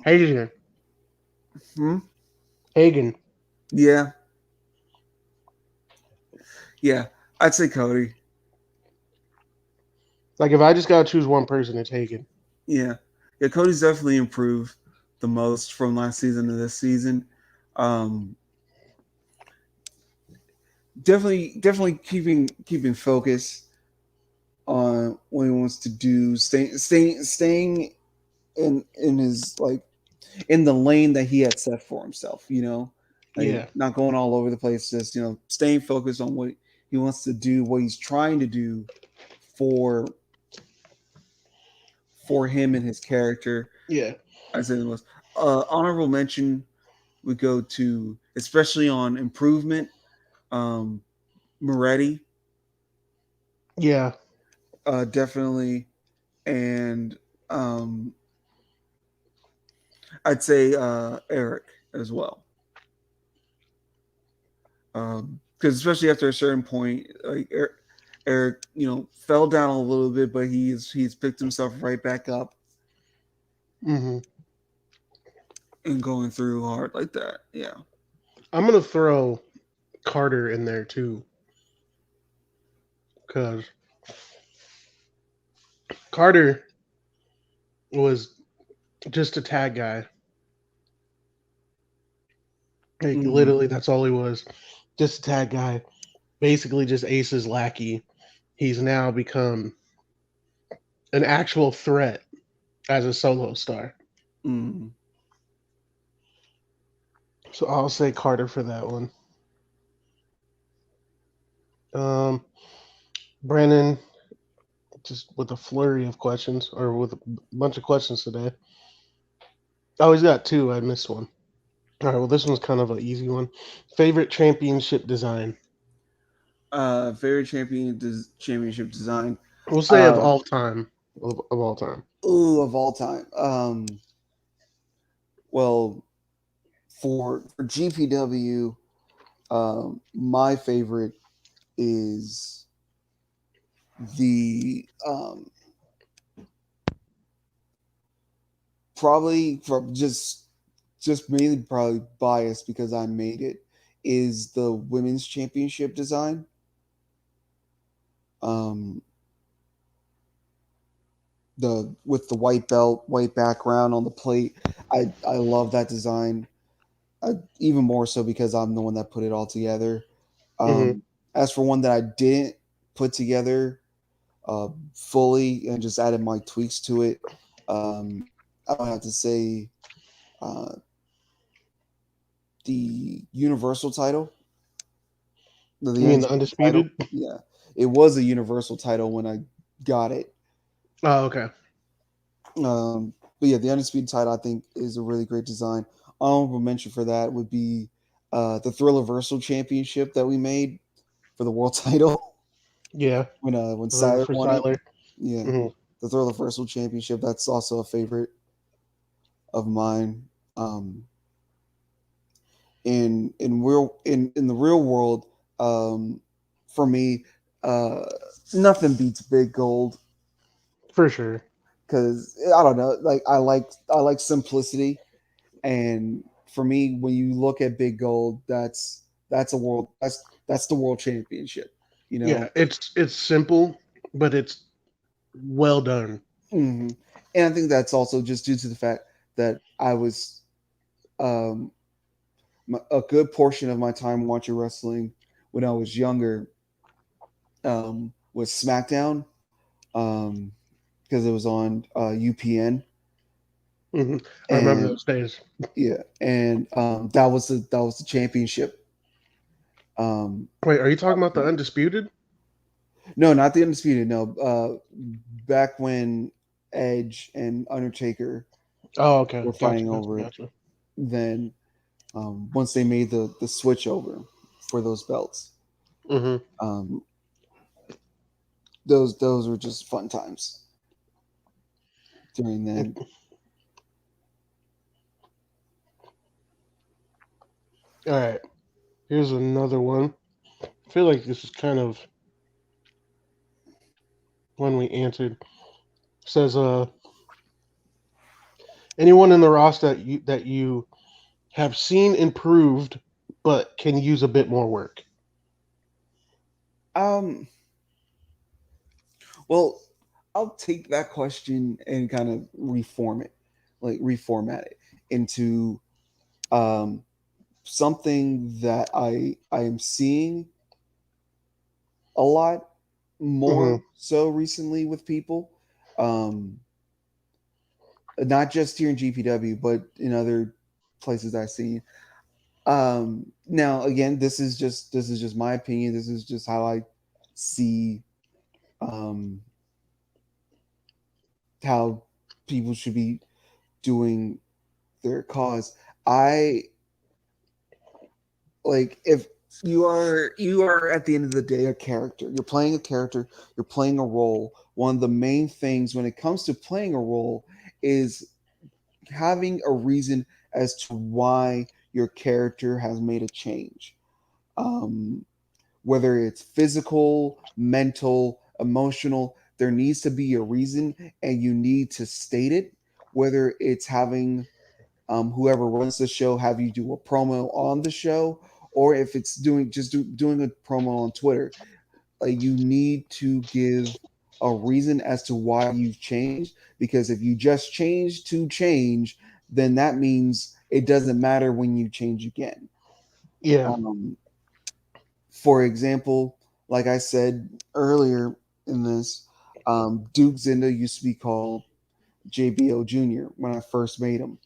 Hagen. hmm? Hagen. Yeah, yeah, I'd say Cody. Like if I just gotta choose one person, it's Hagen. Yeah, yeah, Cody's definitely improved the most from last season to this season. Um, definitely keeping focus. on what he wants to do, staying in his like in the lane that he had set for himself. Like Yeah. not going all over the place. Just staying focused on what he wants to do, what he's trying to do for for him and his character. Yeah. I say the most honorable mention would go to, especially on improvement, um, Moretti, Yeah. definitely, and um, I'd say Eric as well. Because especially after a certain point, like Eric, fell down a little bit, but he's picked himself right back up Hmm. and going through hard like that. Yeah. I'm gonna throw Carter in there too, because Carter was just a tag guy. Like Mm-hmm. literally, that's all he was. Just a tag guy. Basically, just Ace's lackey. He's now become an actual threat as a solo star. Mm-hmm. So I'll say Carter for that one. Um, Brandon, just with a flurry of questions or with a bunch of questions today. Oh, he's got two. I missed one. All right. Well, this one's kind of an easy one. Favorite championship design. Favorite championship design. We'll say of Uh, all time. Of all time. ooh, of all time. Well, for GPW, my favorite is the probably from just mainly probably biased because I made it, is the women's championship design. Um, the with the white belt, white background on the plate. I love that design. Even more so because I'm the one that put it all together. Hmm. As for one that I didn't put together fully and just added my tweaks to it, I would have to say uh, the Universal title, the You mean the Undisputed title. undisputed? Yeah, it was a Universal title when I got it. Oh, okay. But yeah, the Undisputed title I think is a really great design. Honorable mention for that would be the Thriller Championship that we made for the world title Yeah. when For Siler won it. Siler. Yeah, Hmm. the Thriller Championship. That's also a favorite of mine. Um, in the real world, um, for me, uh, nothing beats Big Gold For sure. because I don't know, like I like simplicity, and for me, when you look at Big Gold, that's a world that's the world championship, you Yeah. know. It's simple, but it's well done. Hmm. And I think that's also just due to the fact that I was um, a good portion of my time watching wrestling when I was younger was SmackDown because it was on UPN. Hmm. I remember And those days. yeah, and that was the championship. Um, Wait, are you talking about the undisputed? no, not the undisputed. No, back when Edge and Undertaker Oh, okay. were Gotcha. fighting Gotcha. over it. Gotcha. Then once they made the switch over for those belts, Hmm. um, those were just fun times during then. All right. Here's another one. I feel like this is kind of one we answered. Says anyone in the roster that you have seen improved but can use a bit more work. Um, well, I'll take that question and kind of reformat it into um, something that I am seeing a lot. more Hmm. so recently with people. Um, Not just here in GPW, but in other places I've seen. Now, again, this is just my opinion. This is just how I see um, how people should be doing their cause. I like if you are at the end of the day a character. You're playing a character. You're playing a role. One of the main things when it comes to playing a role is having a reason as to why your character has made a change. Um, Whether it's physical, mental, emotional, there needs to be a reason and you need to state it. Whether it's having whoever runs the show have you do a promo on the show, or if it's doing a promo on Twitter, you need to give a reason as to why you've changed. Because if you just change to change, then that means it doesn't matter when you change again. Yeah. Um, for example, like I said earlier in this, Duke Zinda used to be called JBO Jr. when I first made him.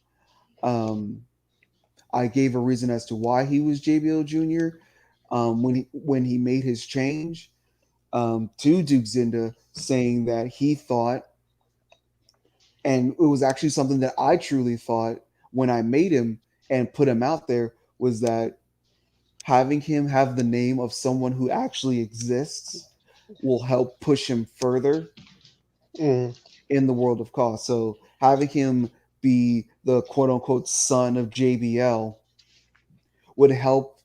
Um, I gave a reason as to why he was JBO Jr. When he made his change to Duke Zinda, saying that he thought, and it was actually something that I truly thought when I made him and put him out there, was that having him have the name of someone who actually exists will help push him further Mm. in the world of cause. So having him be the quote unquote son of JBL would help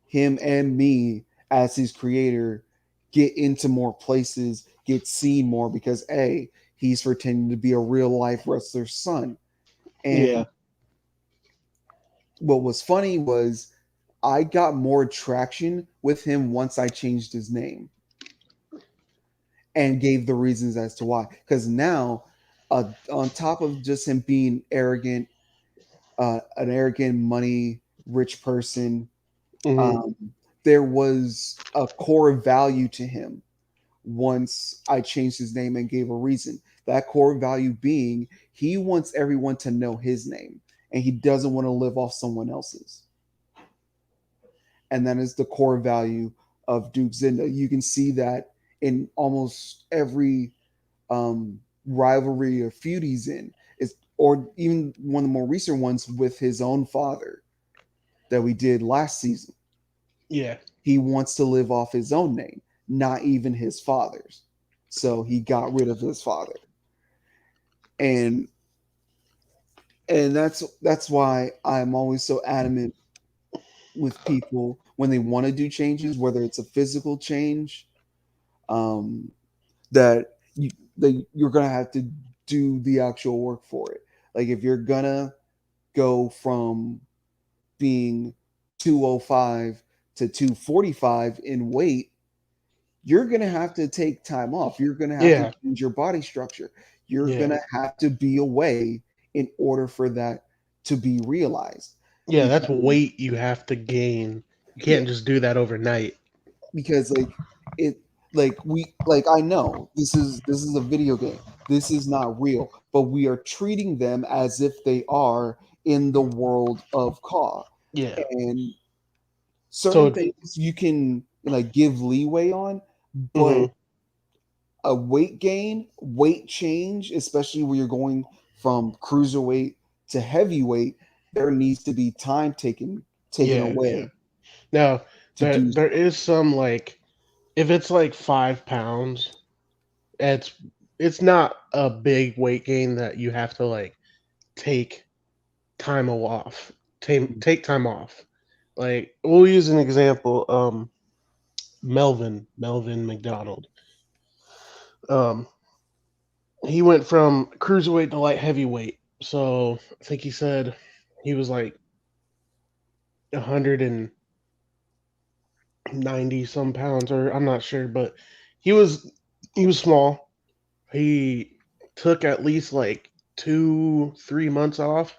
him and me as his creator get into more places, get seen more because A, he's pretending to be a real life wrestler's son. Yeah. And what was funny was I got more traction with him once I changed his name and gave the reasons as to why. Because now, on top of just him being arrogant, an arrogant, money rich person, Hmm. um, there was a core value to him once I changed his name and gave a reason. That core value being he wants everyone to know his name and he doesn't want to live off someone else's. And that is the core value of Duke Zinda. You can see that in almost every rivalry or feud he's in, is or even one of the more recent ones with his own father that we did last season. Yeah. He wants to live off his own name, not even his father's. So he got rid of his father, and that's why I'm always so adamant with people when they want to do changes, whether it's a physical change, um, that you're gonna have to do the actual work for it. Like if you're gonna go from being 205 to 245 in weight, you're going to have to take time off. You're going to have to Yeah. change your body structure. You're going Yeah. to have to be away in order for that to be realized. Yeah. That's Because, weight you have to gain. You yeah, can't just do that overnight. because it I know this is a video game. This is not real, but we are treating them as if they are in the world of CAW. Yeah. And So. certain things you can give leeway on, but Hmm. a weight gain, weight change, especially when you're going from cruiserweight to heavyweight, there needs to be time taken Yeah. Yeah. away Now to do there so. is some like if it's like 5 pounds, it's it's not a big weight gain that you have to like take time off. Take time off. Like we'll use an example. Melvin McDonald. Um, he went from cruiserweight to light heavyweight. So I think he said he was like 190 some pounds, or I'm not sure, but he was he was small. He took at least like 2 3 months off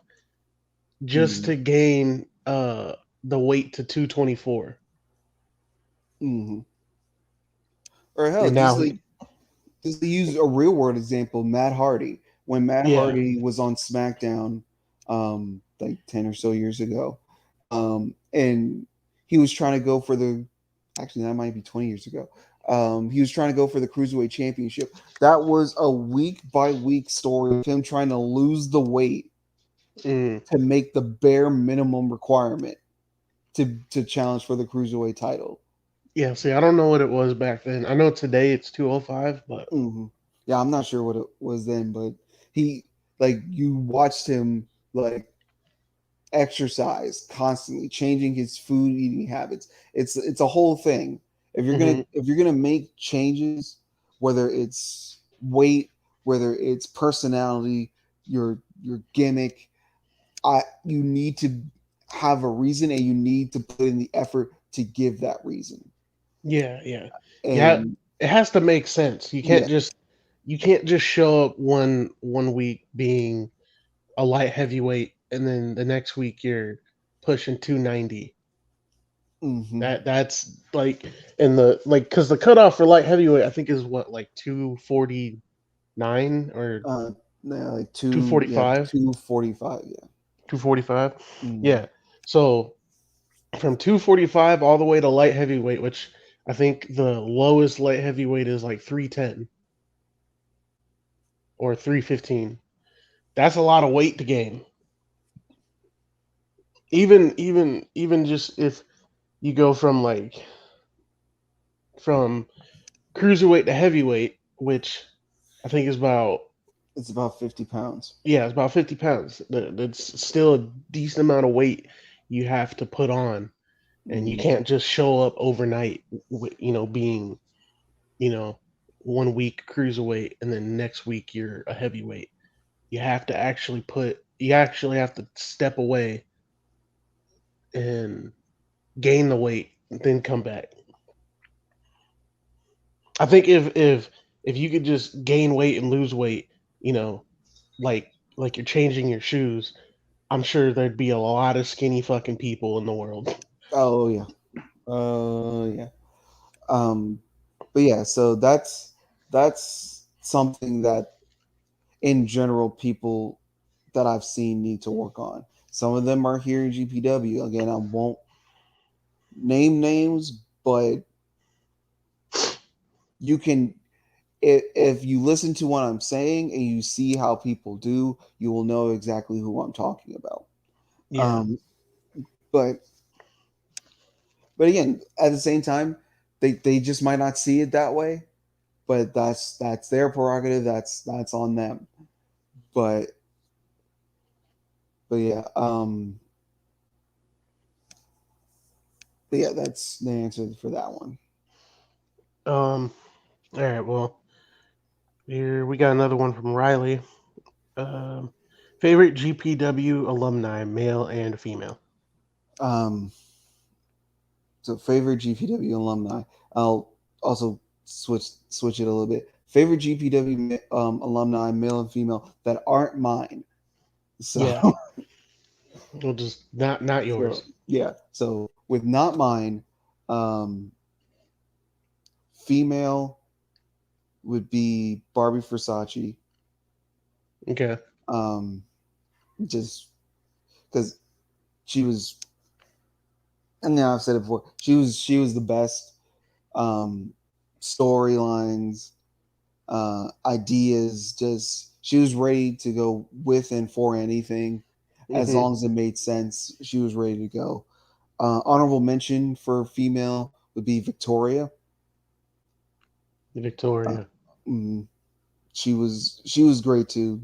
just Mm-hmm. to gain the weight to 224. Mm-hmm. or hell, And now, just to use a real world example, Matt Hardy. When Matt yeah, Hardy was on SmackDown, like 10 or so years ago, and he was trying to go for the, actually that might be 20 years ago. He was trying to go for the cruiserweight championship. That was a week by week story of him trying to lose the weight mm, to make the bare minimum requirement to challenge for the cruiserweight title. yeah. See, I don't know what it was back then. I know today it's 205, but Hmm. Yeah, I'm not sure what it was then, but he, like, you watched him like exercise constantly, changing his food eating habits. It's a whole thing. hmm, If you're gonna make changes, whether it's weight, whether it's personality, your gimmick, you need to have a reason, and you need to put in the effort to give that reason. yeah, yeah, yeah. And It has to make sense. yeah, You can't just show up one week being a light heavyweight, and then the next week you're pushing 290. hmm That's like in the like because the cutoff for light heavyweight I think is what like 249 or yeah, like 245, 245, yeah. 245. Mm. Yeah. So from 245 all the way to light heavyweight, which I think the lowest light heavyweight is like 310 or 315. That's a lot of weight to gain. Even just if you go from from cruiserweight to heavyweight, which I think is about, It's about 50 pounds. yeah, it's about 50 pounds. That's still a decent amount of weight you have to put on, and you Mm. can't just show up overnight with, being, you know, 1 week cruiserweight and then next week you're a heavyweight. You actually have to step away and gain the weight, then come back. I think if you could just gain weight and lose weight, you know, like you're changing your shoes, I'm sure there'd be a lot of skinny fucking people in the world. Oh yeah. Yeah. Um, but yeah, so that's something that in general people that I've seen need to work on. Some of them are here in GPW. Again, I won't name names, but you can, if you listen to what I'm saying and you see how people do, you will know exactly who I'm talking about. Yeah, Um, but but again, at the same time, they just might not see it that way. But that's their prerogative. That's on them. But but yeah, but yeah, that's the answer for that one. um all right, well, here we got another one from Riley. um Favorite GPW alumni, male and female? Um, so favorite GPW alumni. I'll also switch it a little bit. Favorite GPW alumni, male and female, that aren't mine. So Yeah, well, just not so yours. yeah. So with not mine, um, female would be Barbie Versace. Okay. Um, just because she was, and now I've said it before, she was the best. Um, storylines, ideas, just she was ready to go with and for anything, as Hmm. long as it made sense. She was ready to go. Honorable mention for female would be Victoria. Uh, Victoria. mm, she was great too.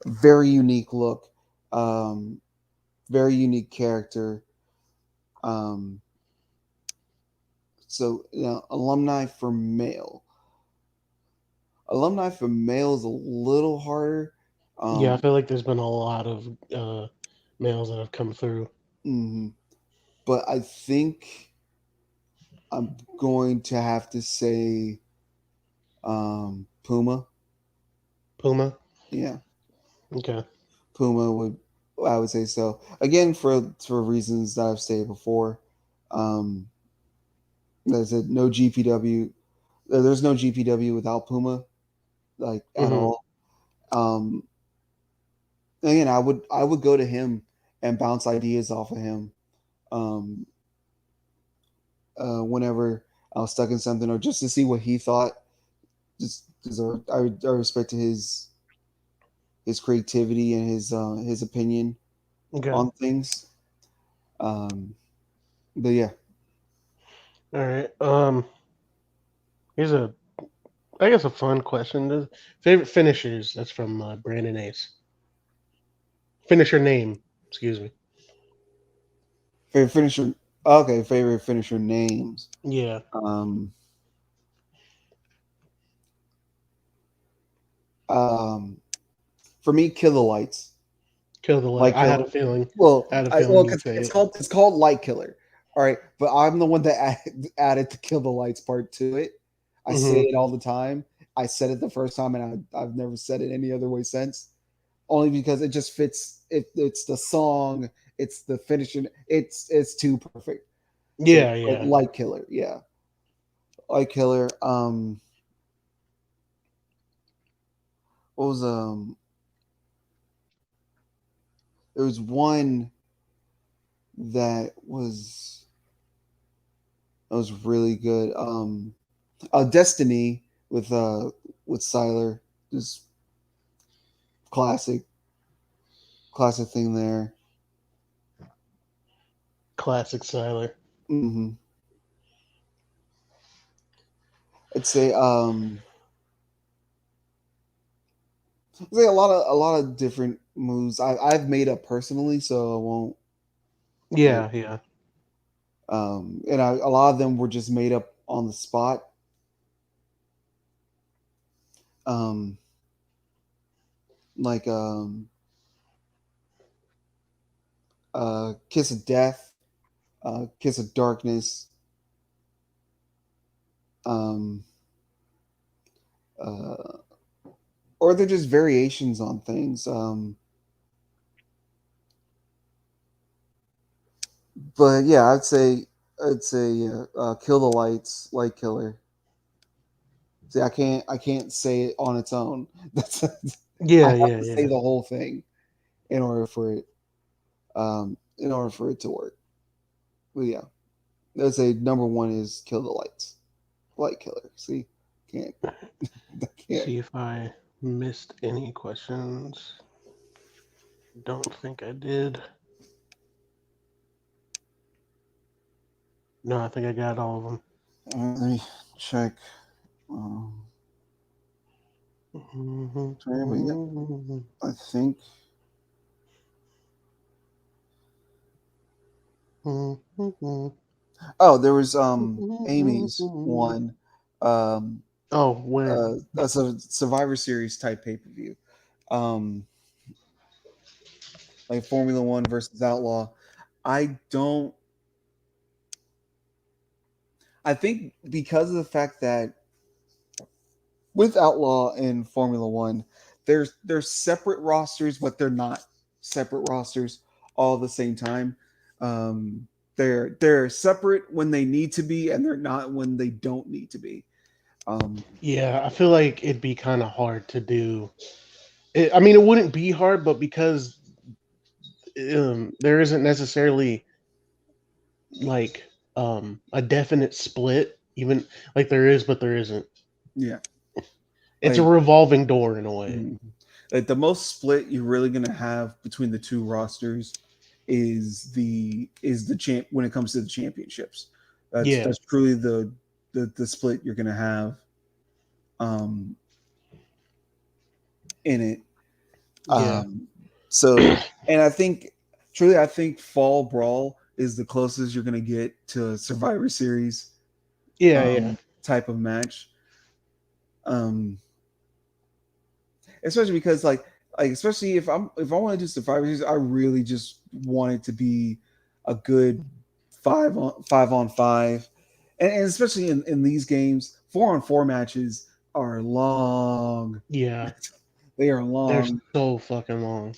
Very unique look, um, very unique character. Um, so alumni for male. Alumni for male is a little harder. Yeah, I Um, feel like there's been a lot of males that have come through. mhm. But I think I'm going to have to say Puma. Puma. Yeah, Okay. Puma would. I would say so. Again, for reasons that I've stated before. Um, as I said, no GPW. There's no GPW without Puma, like at Hmm. all. Um, again, I would go to him and bounce ideas off of him. Um, whenever I was stuck in something, or just to see what he thought. Just because I respect his creativity and his opinion Okay. on things. Um, but yeah, All right. Here's a, I guess, a fun question. Favorite finishers? That's from Brandon Ace. Finisher name. Excuse me. favorite finisher. Okay, favorite finisher names. Yeah. Um, um, for me, Kill the Lights, Kill the light. Light I had Killer. a feeling. Well, I had a I feeling well, you'd because say it's it. called Light Killer. All right, but I'm the one that added the Kill the Lights part to it. I say Hmm. it all the time. I said it the first time, and I've never said it any other way since. Only because it just fits. It's the song. It's the finishing. It's too perfect. So Yeah. like Yeah. Light Killer, yeah, Light Killer. What was there was one that was really good. Destiny with Siler, just classic classic thing there. Classic Siler. Hmm. I'd say a lot of different moves I've made up personally, so I won't like Yeah. Yeah. and a lot of them were just made up on the spot. Um, like Kiss of Death, Kiss of Darkness, um, uh, or they're just variations on things. But yeah, I'd say Kill the Lights, Light Killer. See, I can't say it on its own. That's I Yeah. have Yeah. to say Yeah. the whole thing in order for it to work. But yeah, let's say number one is Kill the Lights, Light Killer. See, can't I can't. See if I missed any questions. Don't think I did. No, I think I got all of them. Let me check. Um, sorry, but yeah, I think. Oh, there was Amy's one, um, Oh, where? that's a Survivor Series type pay per view, um, like Formula One versus Outlaw. I don't. I think because of the fact that with Outlaw and Formula One, there's separate rosters, but they're not separate rosters all at the same time. They're separate when they need to be, and they're not when they don't need to be. Um, Yeah, I feel like it'd be kind of hard to do. I mean, it wouldn't be hard, but because there isn't necessarily like a definite split, even like there is, but there isn't. yeah, It's a like revolving door in a way. mhm. Like the most split you're really gonna have between the two rosters is the champ when it comes to the championships. That's Yeah, that's truly the split you're gonna have um, in it. yeah, So, and I think Fall Brawl is the closest you're gonna get to a Survivor Series yeah, yeah, type of match. Um, Especially because especially if I want to do Survivor Series, I really just want it to be a good five on five, and especially in these games, 4-on-4 matches are long. yeah. They are They're long. so fucking long.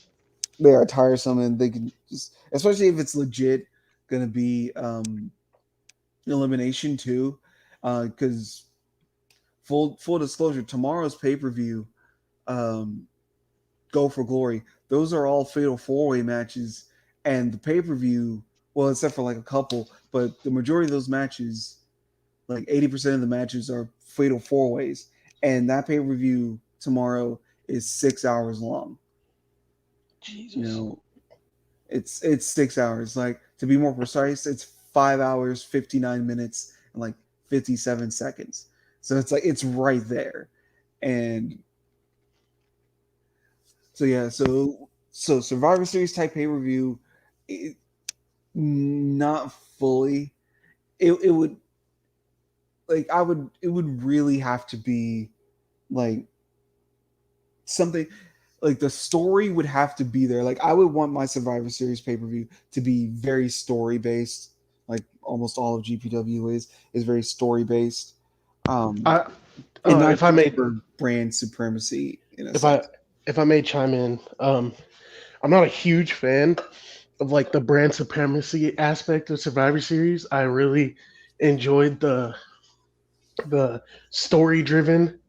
They are tiresome, and they can just, especially if it's legit, going to be elimination too, because full disclosure, tomorrow's pay-per-view, um, Go for Glory, those are all fatal four-way matches, and the pay-per-view, well, except for like a couple, but the majority of those matches, like 80% of the matches are fatal four-ways, and that pay-per-view tomorrow is 6 hours long. You Jesus. know, it's 6 hours. Like, to be more precise, it's 5 hours, 59 minutes, and like 57 seconds. So it's like it's right there. And so yeah, so Survivor Series type pay per view, not fully. It would, like, I would, it would really have to be like something, like the story would have to be there. Like, I would want my Survivor Series pay per view to be very story based, like almost all of GPW is very story based, um, I and not if I just may for brand supremacy in a if I sense. if I may chime in, I'm not a huge fan of like the brand supremacy aspect of Survivor Series. I really enjoyed the story driven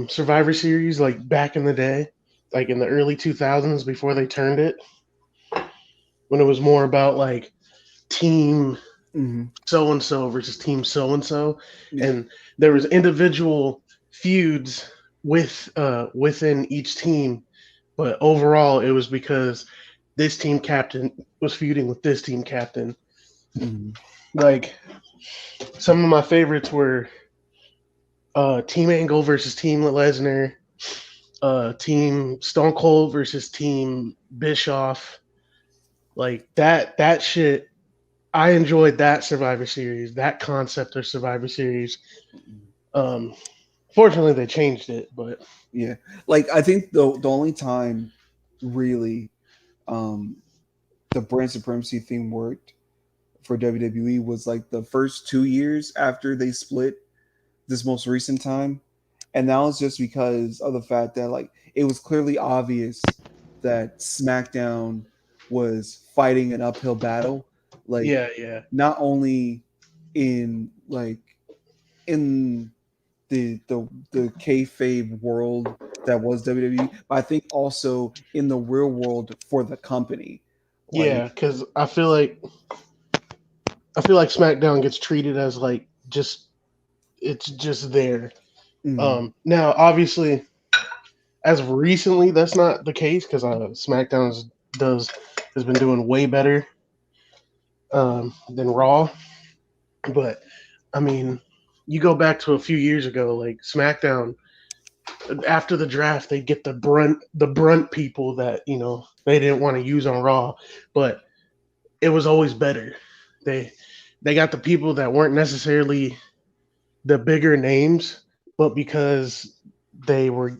Survivor Series like back in the day, like in the early 2000s before they turned it, when it was more about like team Mm-hmm. so and so versus team so and so, Yeah. and there was individual feuds within each team, but overall it was because this team captain was feuding with this team captain. Mm-hmm. Like some of my favorites were Team Angle versus Team Lesnar, Team Stone Cold versus Team Bischoff. Like that shit. I enjoyed that Survivor Series, that concept of Survivor Series. Um, Fortunately, they changed it, but Yeah. Like, I think the only time really, um, the brand supremacy theme worked for WWE was like the first 2 years after they split this most recent time. And that was just because of the fact that, like, it was clearly obvious that SmackDown was fighting an uphill battle. Like, yeah, yeah, not only in like in the kayfabe world that was WWE, but I think also in the real world for the company. yeah. Like, Because I feel like SmackDown gets treated as like just it's just there. mm, Now, obviously, as of recently, that's not the case because does has been doing way better than Raw. But I mean, you go back to a few years ago, like SmackDown after the draft, they get the brunt people that they didn't want to use on Raw, but it was always better. They they got the people that weren't necessarily the bigger names, but because they were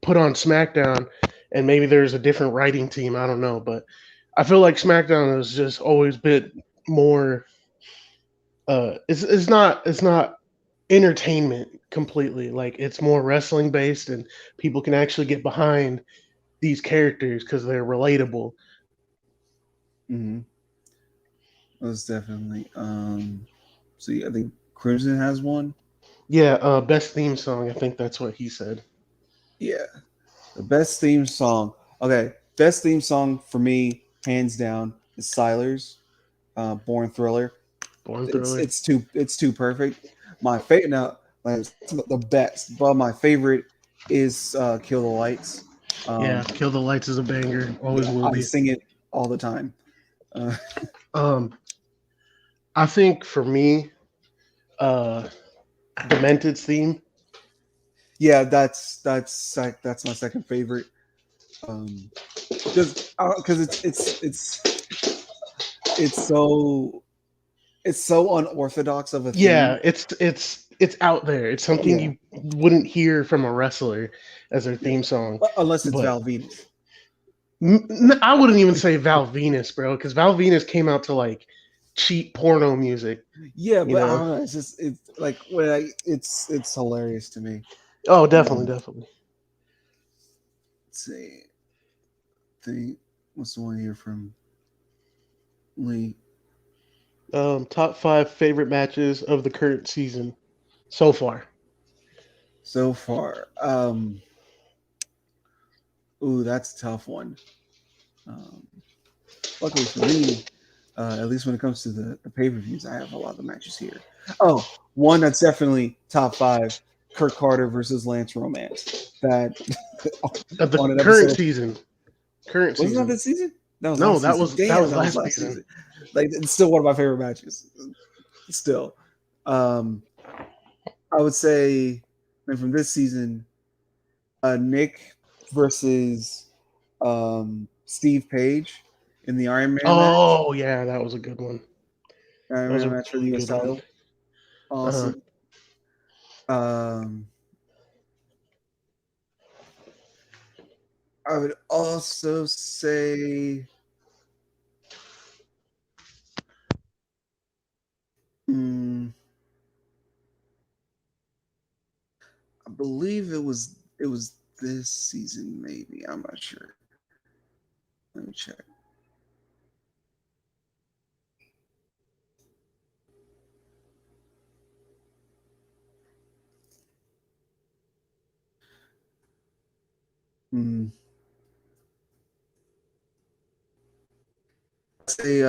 put on SmackDown, and maybe there's a different writing team. I don't know, but I feel like SmackDown has just always been more. It's not entertainment completely. Like it's more wrestling based, and people can actually get behind these characters because they're relatable. mm, most definitely. So yeah, I think Crimson has one. Yeah, best theme song. I think that's what he said. Yeah, the best theme song. Okay, best theme song for me, hands down, is Siler's "Born Thriller." Born It's Thriller. it's too it's too perfect. My favorite now, like the best, but my favorite is "Kill the Lights." Yeah, Um, Kill the Lights is a banger. Always yeah, will I be. sing it all the time. Uh, Um, I think for me, uh, Demented's theme. yeah, that's my second favorite. Um, because it's so unorthodox of a Yeah, theme. it's out there. It's something Yeah, you wouldn't hear from a wrestler as their yeah. theme song. Unless it's But Val Venus. I wouldn't even say Val Venus, bro, because Val Venus came out to like cheap porno music. Yeah, You but I know? don't know. It's just it's like when I it's hilarious to me. Oh, definitely, Um, definitely. let's see, the what's the one here from Lee? Top five favorite matches of the current season so far. so far. Ooh, that's a tough one. Um, luckily for me, at least when it comes to the pay per views, I have a lot of the matches here. Oh, one that's definitely top five: Kurt Carter versus Lance Romance. That Of the on an episode current of season. Current wasn't that season. this season? That was No, last season. that Damn, was that was last last season. season. Like it's still one of my favorite matches. Still, um, I would say, and from this season, Nick versus Steve Page in the Iron Man match. Oh yeah, that was a good one. Iron That was Man a match for the really U.S. good one. title. Uh-huh. Awesome. Um, I would also say, hmm, I believe it was this season. Maybe I'm not sure. Let me check. Hmm. Say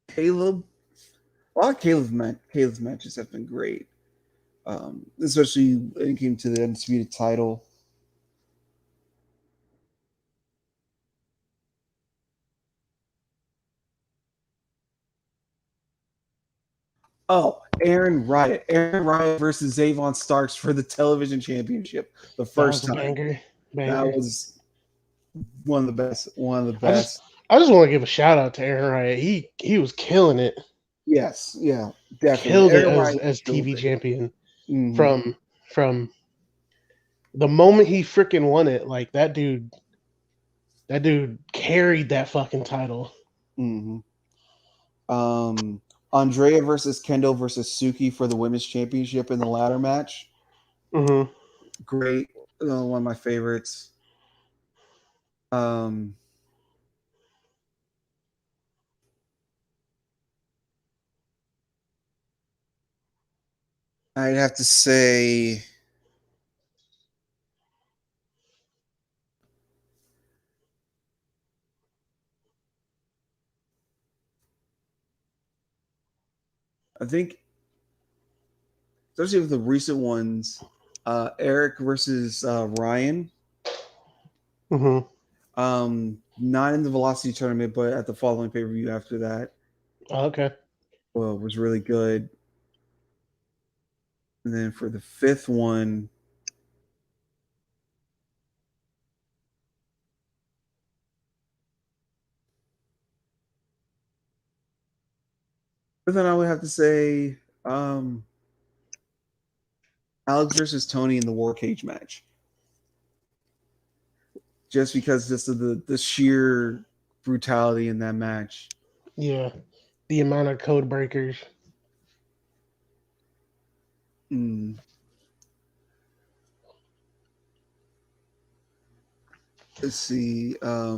Caleb. A lot of Caleb's matches have been great, especially when it came to the undisputed title. Oh, Aaron Riot versus Zavon Starks for the television championship the That was first a time. banger. That Banger. was one of the best. One of the I just best. I just want to give a shout out to Aaron Wright. He was killing it. Yes, yeah, definitely. Killed it Aaron Riot as killed TV it. champion Hmm. from the moment he freaking won it. Like that dude carried that fucking title. Hmm. Um, Andrea versus Kendall versus Suki for the women's championship in the ladder match. Hmm. Great, one of my favorites. Um, I'd have to say, I think, especially with the recent ones, Eric versus Ryan. Hmm. Not in the Velocity tournament, but at the following pay per view after that, Okay. well, was really good. And then for the fifth one, but then I would have to say um, Alex versus Tony in the War Cage match, just because just of the sheer brutality in that match. Yeah. The amount of code breakers. Mm, let's see. I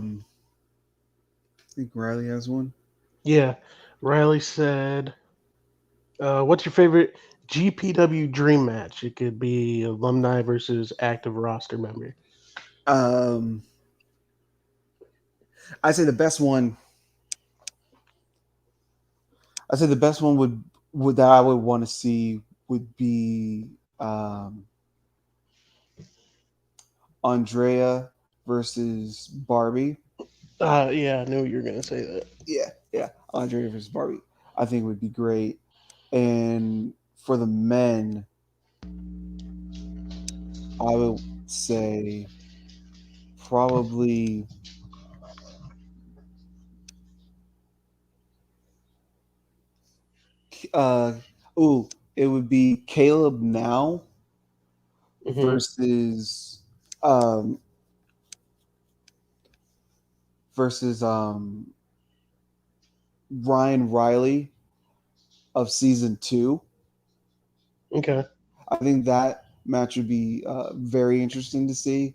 think Riley has one. Yeah. Riley said, "What's your favorite GPW dream match? It could be alumni versus active roster member." Um, I'd say the best one. I'd say the best one would that I would want to see would be Andrea versus Barbie. Yeah, I knew you were gonna say that. Yeah, Andrea versus Barbie. I think would be great. And for the men, I would say probably uh ooh, it would be Caleb now Hmm. versus um versus Ryan Riley of season 2. Okay. I think that match would be very interesting to see.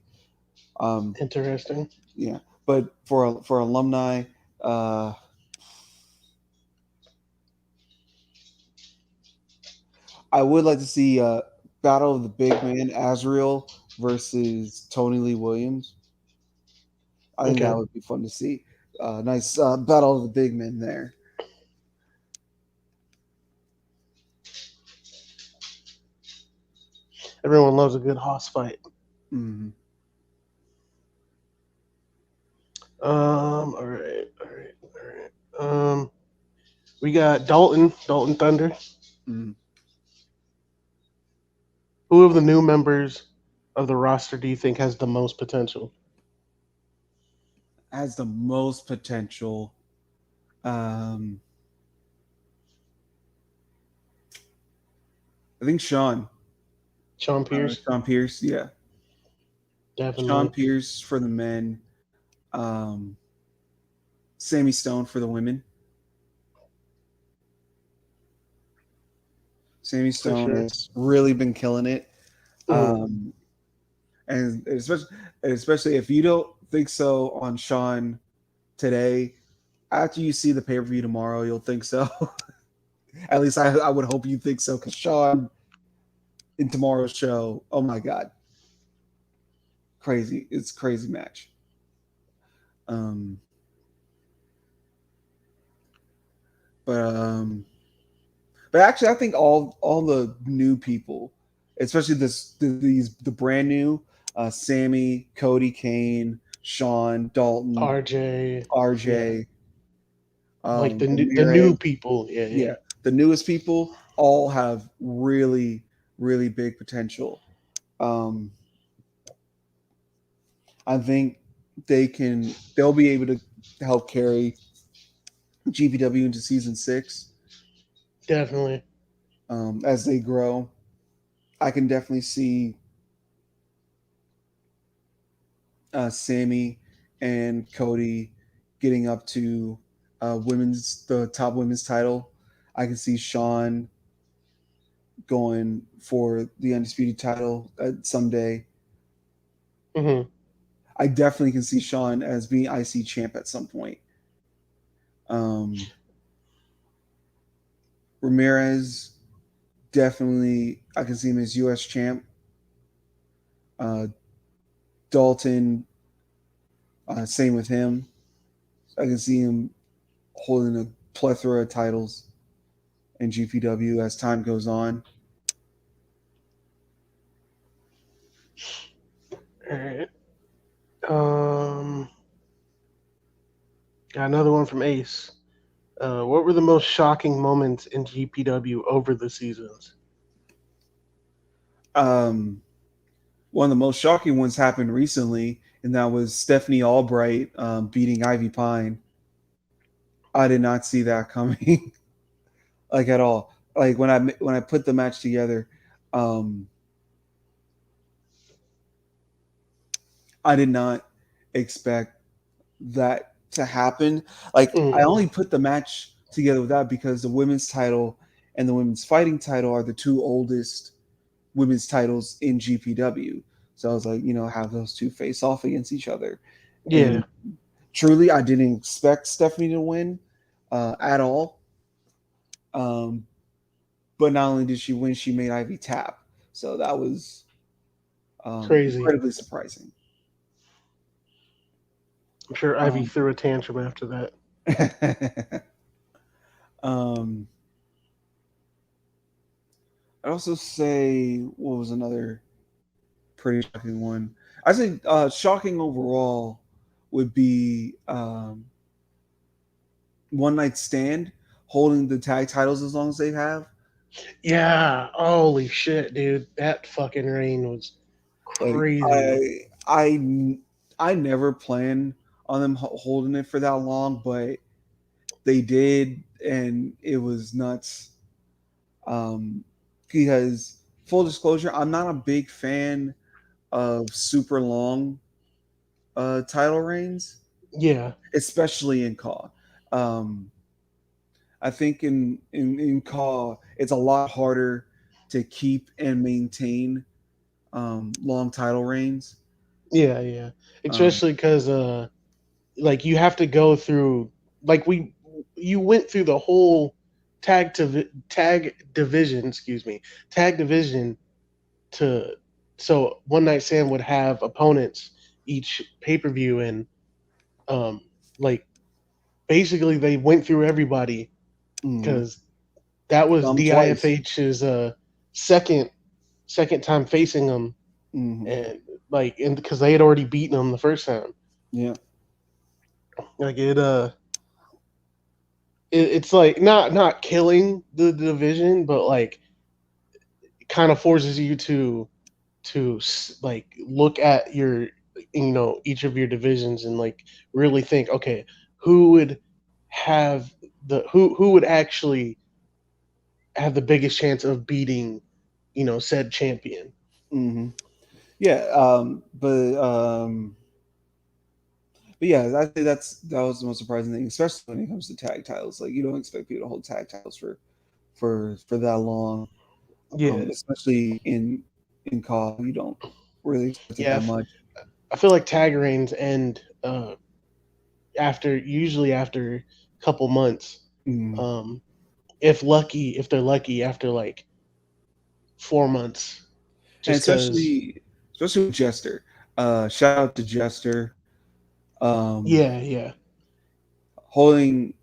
Um, Interesting. yeah, but for alumni, uh, I would like to see Battle of the Big Man, Azrael versus Tony Lee Williams. I think that Okay. would be fun to see. Nice Battle of the Big Men there. Everyone loves a good hoss fight. Mm. All right, all right, all right. We got Dalton Thunder. Mm. Who of the new members of the roster do you think has the most potential? Has the most potential. Um, I think Sean Pierce, Sean Pierce, yeah, Sean definitely, Pierce for the men, um, Sammy Stone for the women. Sammy for Stone sure. has really been killing it, Mm, um, and especially if you don't think so on Sean today, after you see the pay per view tomorrow, you'll think so. At least I would hope you think so, because Sean in tomorrow's show, oh my god, crazy! It's a crazy match. Um, but actually, I think all the new people, especially the brand new, Sammy, Cody, Kane, Sean, Dalton, RJ, yeah, RJ, like the new Ramirez, people. Yeah, yeah, yeah, the newest people all have really really big potential. Um, I think they'll be able to help carry GPW into season 6 definitely. as they grow. I can definitely see Sammy and Cody getting up to the top women's title. I can see Sean going for the undisputed title someday. Hmm. I definitely can see Sean as being IC champ at some point. Um, Ramirez, definitely, I can see him as US champ. Uh, Dalton, same with him. I can see him holding a plethora of titles in GPW as time goes on. All right. Um, got another one from Ace. What were the most shocking moments in GPW over the seasons? Um, One of the most shocking ones happened recently, and that was Stephanie Albright beating Ivy Pine. I did not see that coming, like at all. Like when I put the match together, um, I did not expect that to happen. Like I Mm, only put the match together with that because the women's title and the women's fighting title are the two oldest women's titles in GPW. So I was like, have those two face off against each other. yeah, And truly, I didn't expect Stephanie to win at all. Um, but not only did she win, she made Ivy tap. So that was crazy. incredibly surprising. I'm sure Ivy Um, threw a tantrum after that. um, I'd also say, what was another pretty shocking one? I think shocking overall would be One Night Stand holding the tag titles as long as they have. Yeah, holy shit, dude. That fucking rain was Like crazy. I never planned on them holding it for that long, but they did, and it was nuts. Um, because full disclosure, I'm not a big fan of super long title reigns, Yeah, especially in CAW. Um, I think in CAW, it's a lot harder to keep and maintain long title reigns. Yeah, yeah. Um, Especially because like you have to go through like we you went through the whole tag division, excuse me, tag division to so One Night Stand would have opponents each pay per view and um like basically they went through everybody mhm. because that was Some twice. DIFH's second second time facing them Hmm. and like and because they had already beaten them the first time Yeah. like it's like not killing the division but like it kind of forces you to like look at your each of your divisions and like really think okay who would have who would actually have the biggest chance of beating said champion. Hmm. Yeah. But yeah, I think that was the most surprising thing, especially when it comes to tag titles. Like you don't expect people to hold tag titles for that long, Yeah, especially in COD. You don't really expect it yeah. that much. I feel like tag reigns end after usually after a couple months. Mm. Um, if lucky, if they're lucky, after like 4 months, And just because. especially with Jester. Shout out to Jester. Um, Yeah, yeah, holding,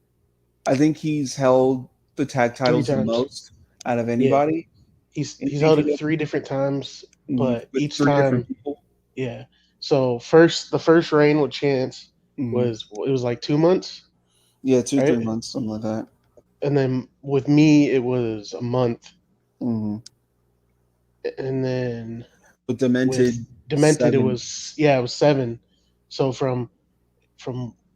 I think he's held the tag three titles the times. most out of Yeah, anybody in he's held it GPW. 3 different times, Mhm. but With each three different time, people. yeah. So the first reign with Chance Mhm. was it was like 2 months, Yeah, two, right? 3 months, something like that. And then with me it was a month, Hmm. and then With with Demented, Demented it 7. was it was 7. So from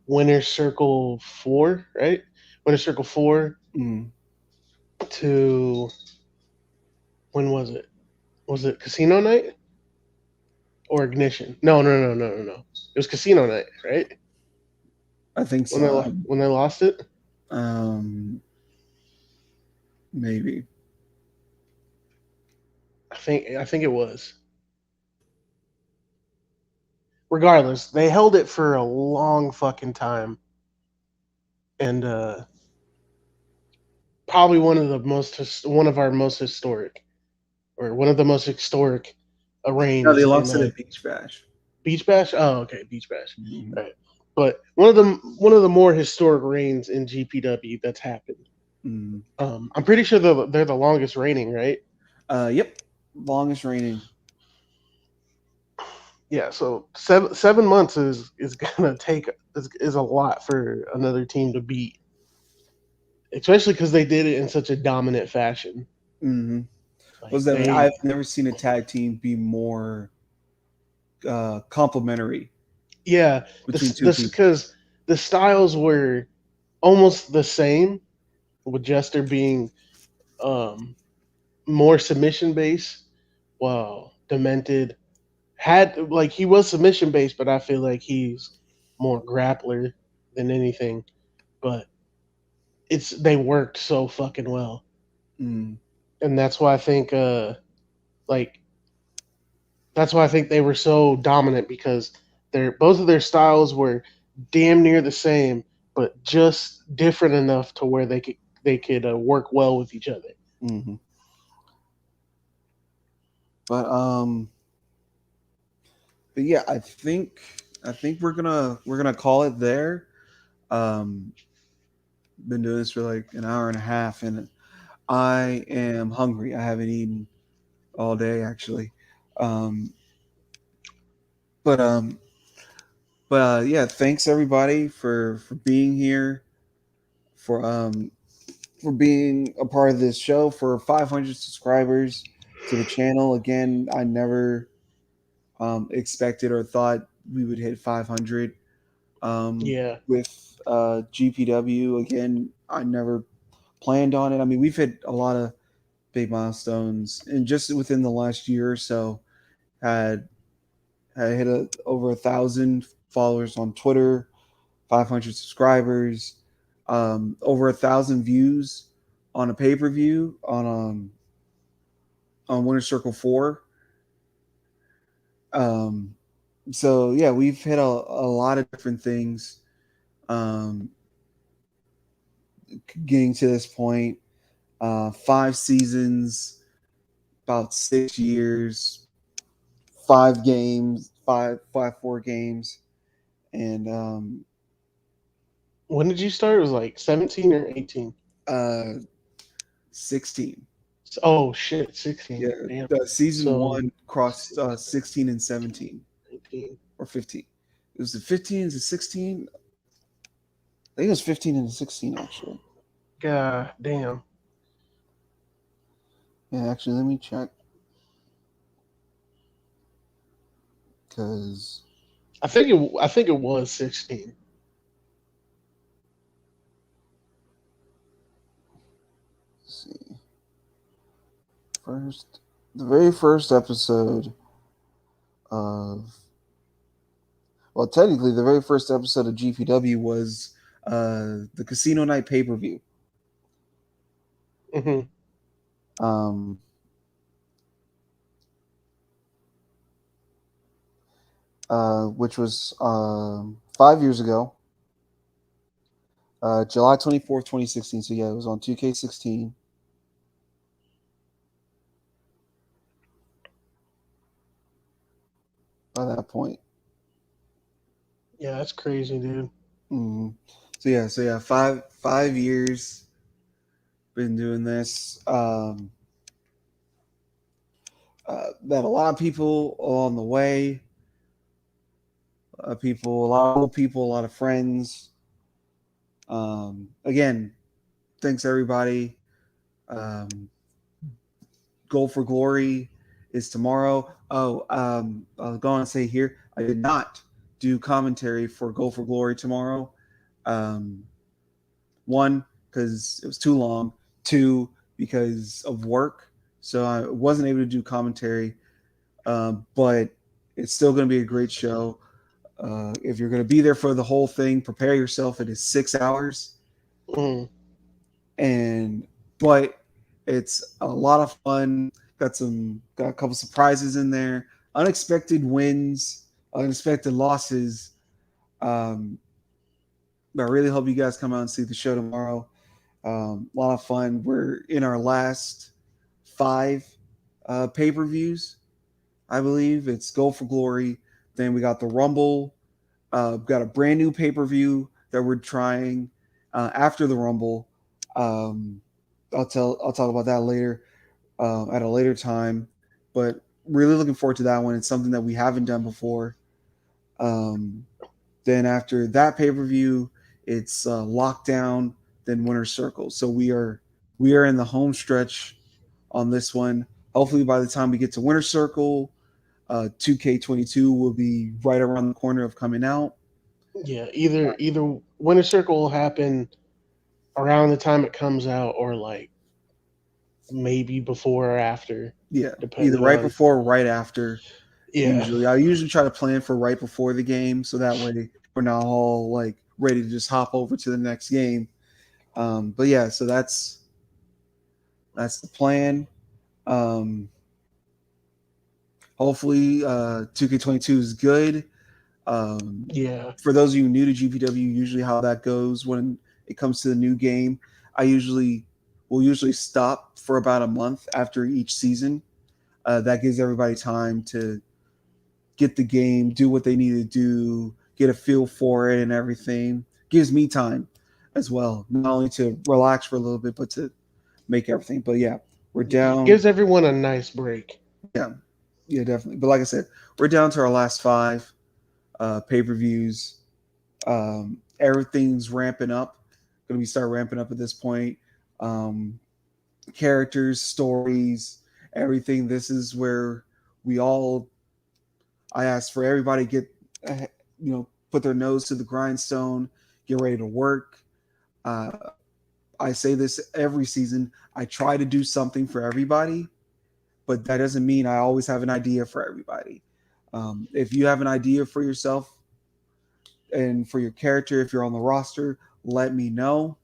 Winter Circle 4, right? Winter Circle 4 Mm. to when was it? Was it Casino Night or Ignition? No, no, no, no, no, no. It was Casino Night, right? I think When so. when they lost it. Um, maybe. I think it was. Regardless, they held it for a long fucking time, and probably one of our most historic, or one of the most historic No, they reigns in lost it at Beach Bash. Beach Bash. Oh, okay, Beach Bash. Hmm. Right, but one of the more historic reigns in GPW that's happened. Mm. I'm pretty sure they're the longest reigning, right? Yep. Longest reigning. Yeah, so 7 months is gonna take is a lot for another team to beat, especially because they did it in such a dominant fashion. Hmm. Like Was that they, I've never seen a tag team be more complementary yeah, between two this people. because the styles were almost the same, with Jester being um more submission based, while Demented had like he was submission based, but I feel like he's more grappler than anything. But they worked so fucking well, Mm. and that's why I think like that's why I think they were so dominant because their both of their styles were damn near the same, but just different enough to where they could work well with each other. Hmm. But but yeah, I think we're gonna call it there. Um, been doing this for like an hour and a half, and I am hungry. I haven't eaten all day actually. Um, but um, but yeah, thanks everybody for being here, for um for being a part of this show, for 500 subscribers to the channel. Again, I never expected or thought we would hit 500 Yeah, with GPW. Again, I never planned on it. I mean, we've hit a lot of big milestones, and just within the last year or so, had had hit over 1,000 followers on Twitter, 500 subscribers, over 1,000 views on a pay-per-view on Winter Circle 4. Um, So yeah, we've hit a lot of different things. Um, Getting to this point, 5 seasons, about 6 years, 5 games, 4 games, and When did you start? It was like 17 or 18. uh, 16. Oh shit, 16. Yeah, Damn. the season So one crossed 16, 16 and 17 19. or 15. It was the 15 to 16. I think it was 15 and 16 actually. God damn. Yeah, actually, let me check because I think it was 16. see, first the very first episode of technically the very first episode of GPW was the Casino Night pay per view, Hmm. um, which was 5 years ago, July 24th, 2016. So yeah, it was on 2K16 by that point. Yeah, that's crazy, dude. Mm. So yeah, 5 years been doing this. Met a lot of people along the way. A lot of old people, a lot of friends. Again, thanks everybody. Um, Goal for Glory is tomorrow. Oh, I'll go on and say here, I did not do commentary for Goal for Glory tomorrow. Um, One, because it was too long. Two, because of work. So I wasn't able to do commentary. But it's still going to be a great show. If you're going to be there for the whole thing, prepare yourself. It is 6 hours, Mm. and but it's a lot of fun. Got a couple surprises in there, unexpected wins, unexpected losses. Um, but I really hope you guys come out and see the show tomorrow. A lot of fun. We're in our last five pay per views, I believe. It's Go for Glory. Then we got the Rumble. Got a brand new pay per view that we're trying after the Rumble. Um, I'll talk about that later at a later time. But really looking forward to that one. It's something that we haven't done before. Um, then after that pay per view, it's Lockdown, then Winter Circle. So we are in the home stretch on this one. Hopefully, by the time we get to Winter Circle, 2K22 will be right around the corner of coming out. Yeah, either Winter Circle will happen around the time it comes out, or like maybe before or after, Yeah, either depending right on. before or right after. Yeah, I usually try to plan for right before the game, so that way we're not all like ready to just hop over to the next game. But yeah, so that's the plan. Um, Hopefully, 2K22 is good. Um, yeah, for those of you new to GPW, usually how that goes when it comes to the new game, I usually will usually stop for about a month after each season. That gives everybody time to get the game, do what they need to do, get a feel for it, and everything. Gives me time as well, not only to relax for a little bit, but to make everything. But yeah, we're it down. gives everyone a nice break. Yeah, yeah, definitely. But like I said, we're down to our last five pay per views. Everything's ramping up. Going to be start ramping up at this point. Um, Characters, stories, everything. This is where we all. I ask for everybody to get, put their nose to the grindstone, get ready to work. Uh, I say this every season. I try to do something for everybody, but that doesn't mean I always have an idea for everybody. If you have an idea for yourself and for your character, if you're on the roster, let me know.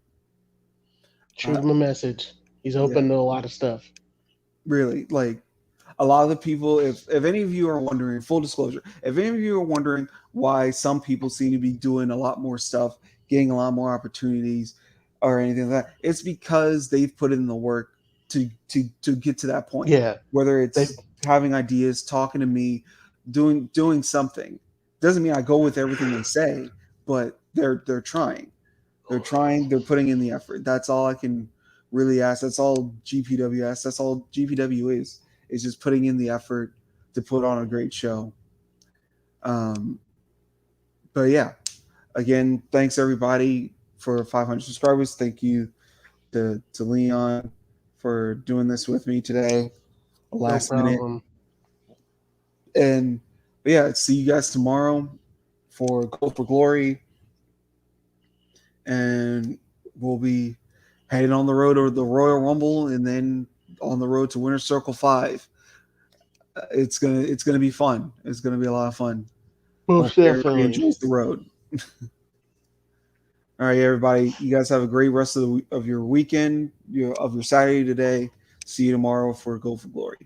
Shoot Uh, him a message. He's yeah, open to a lot of stuff. really. Like, a lot of the people, if any of you are wondering, full disclosure, if any of you are wondering why some people seem to be doing a lot more stuff, getting a lot more opportunities, or anything like that, it's because they've put in the work to get to that point. Yeah, Whether they it's having ideas, talking to me, doing something, doesn't mean I go with everything they say, but they're trying. They're trying. They're putting in the effort. That's all I can really ask. That's all GPWS. That's all GPW is. Is just putting in the effort to put on a great show. Um, but yeah, again, thanks everybody for 500 subscribers. Thank you to Leon for doing this with me today, no last minute. problem. And yeah, see you guys tomorrow for Goal for Glory, and we'll be heading on the road to the Royal Rumble, and then on the road to Winter Circle 5. It's gonna be fun. It's gonna be a lot of fun. Most Hopefully everybody definitely. enjoys the road. All right, everybody. You guys have a great rest of your weekend, of your Saturday today. See you tomorrow for Go for Glory.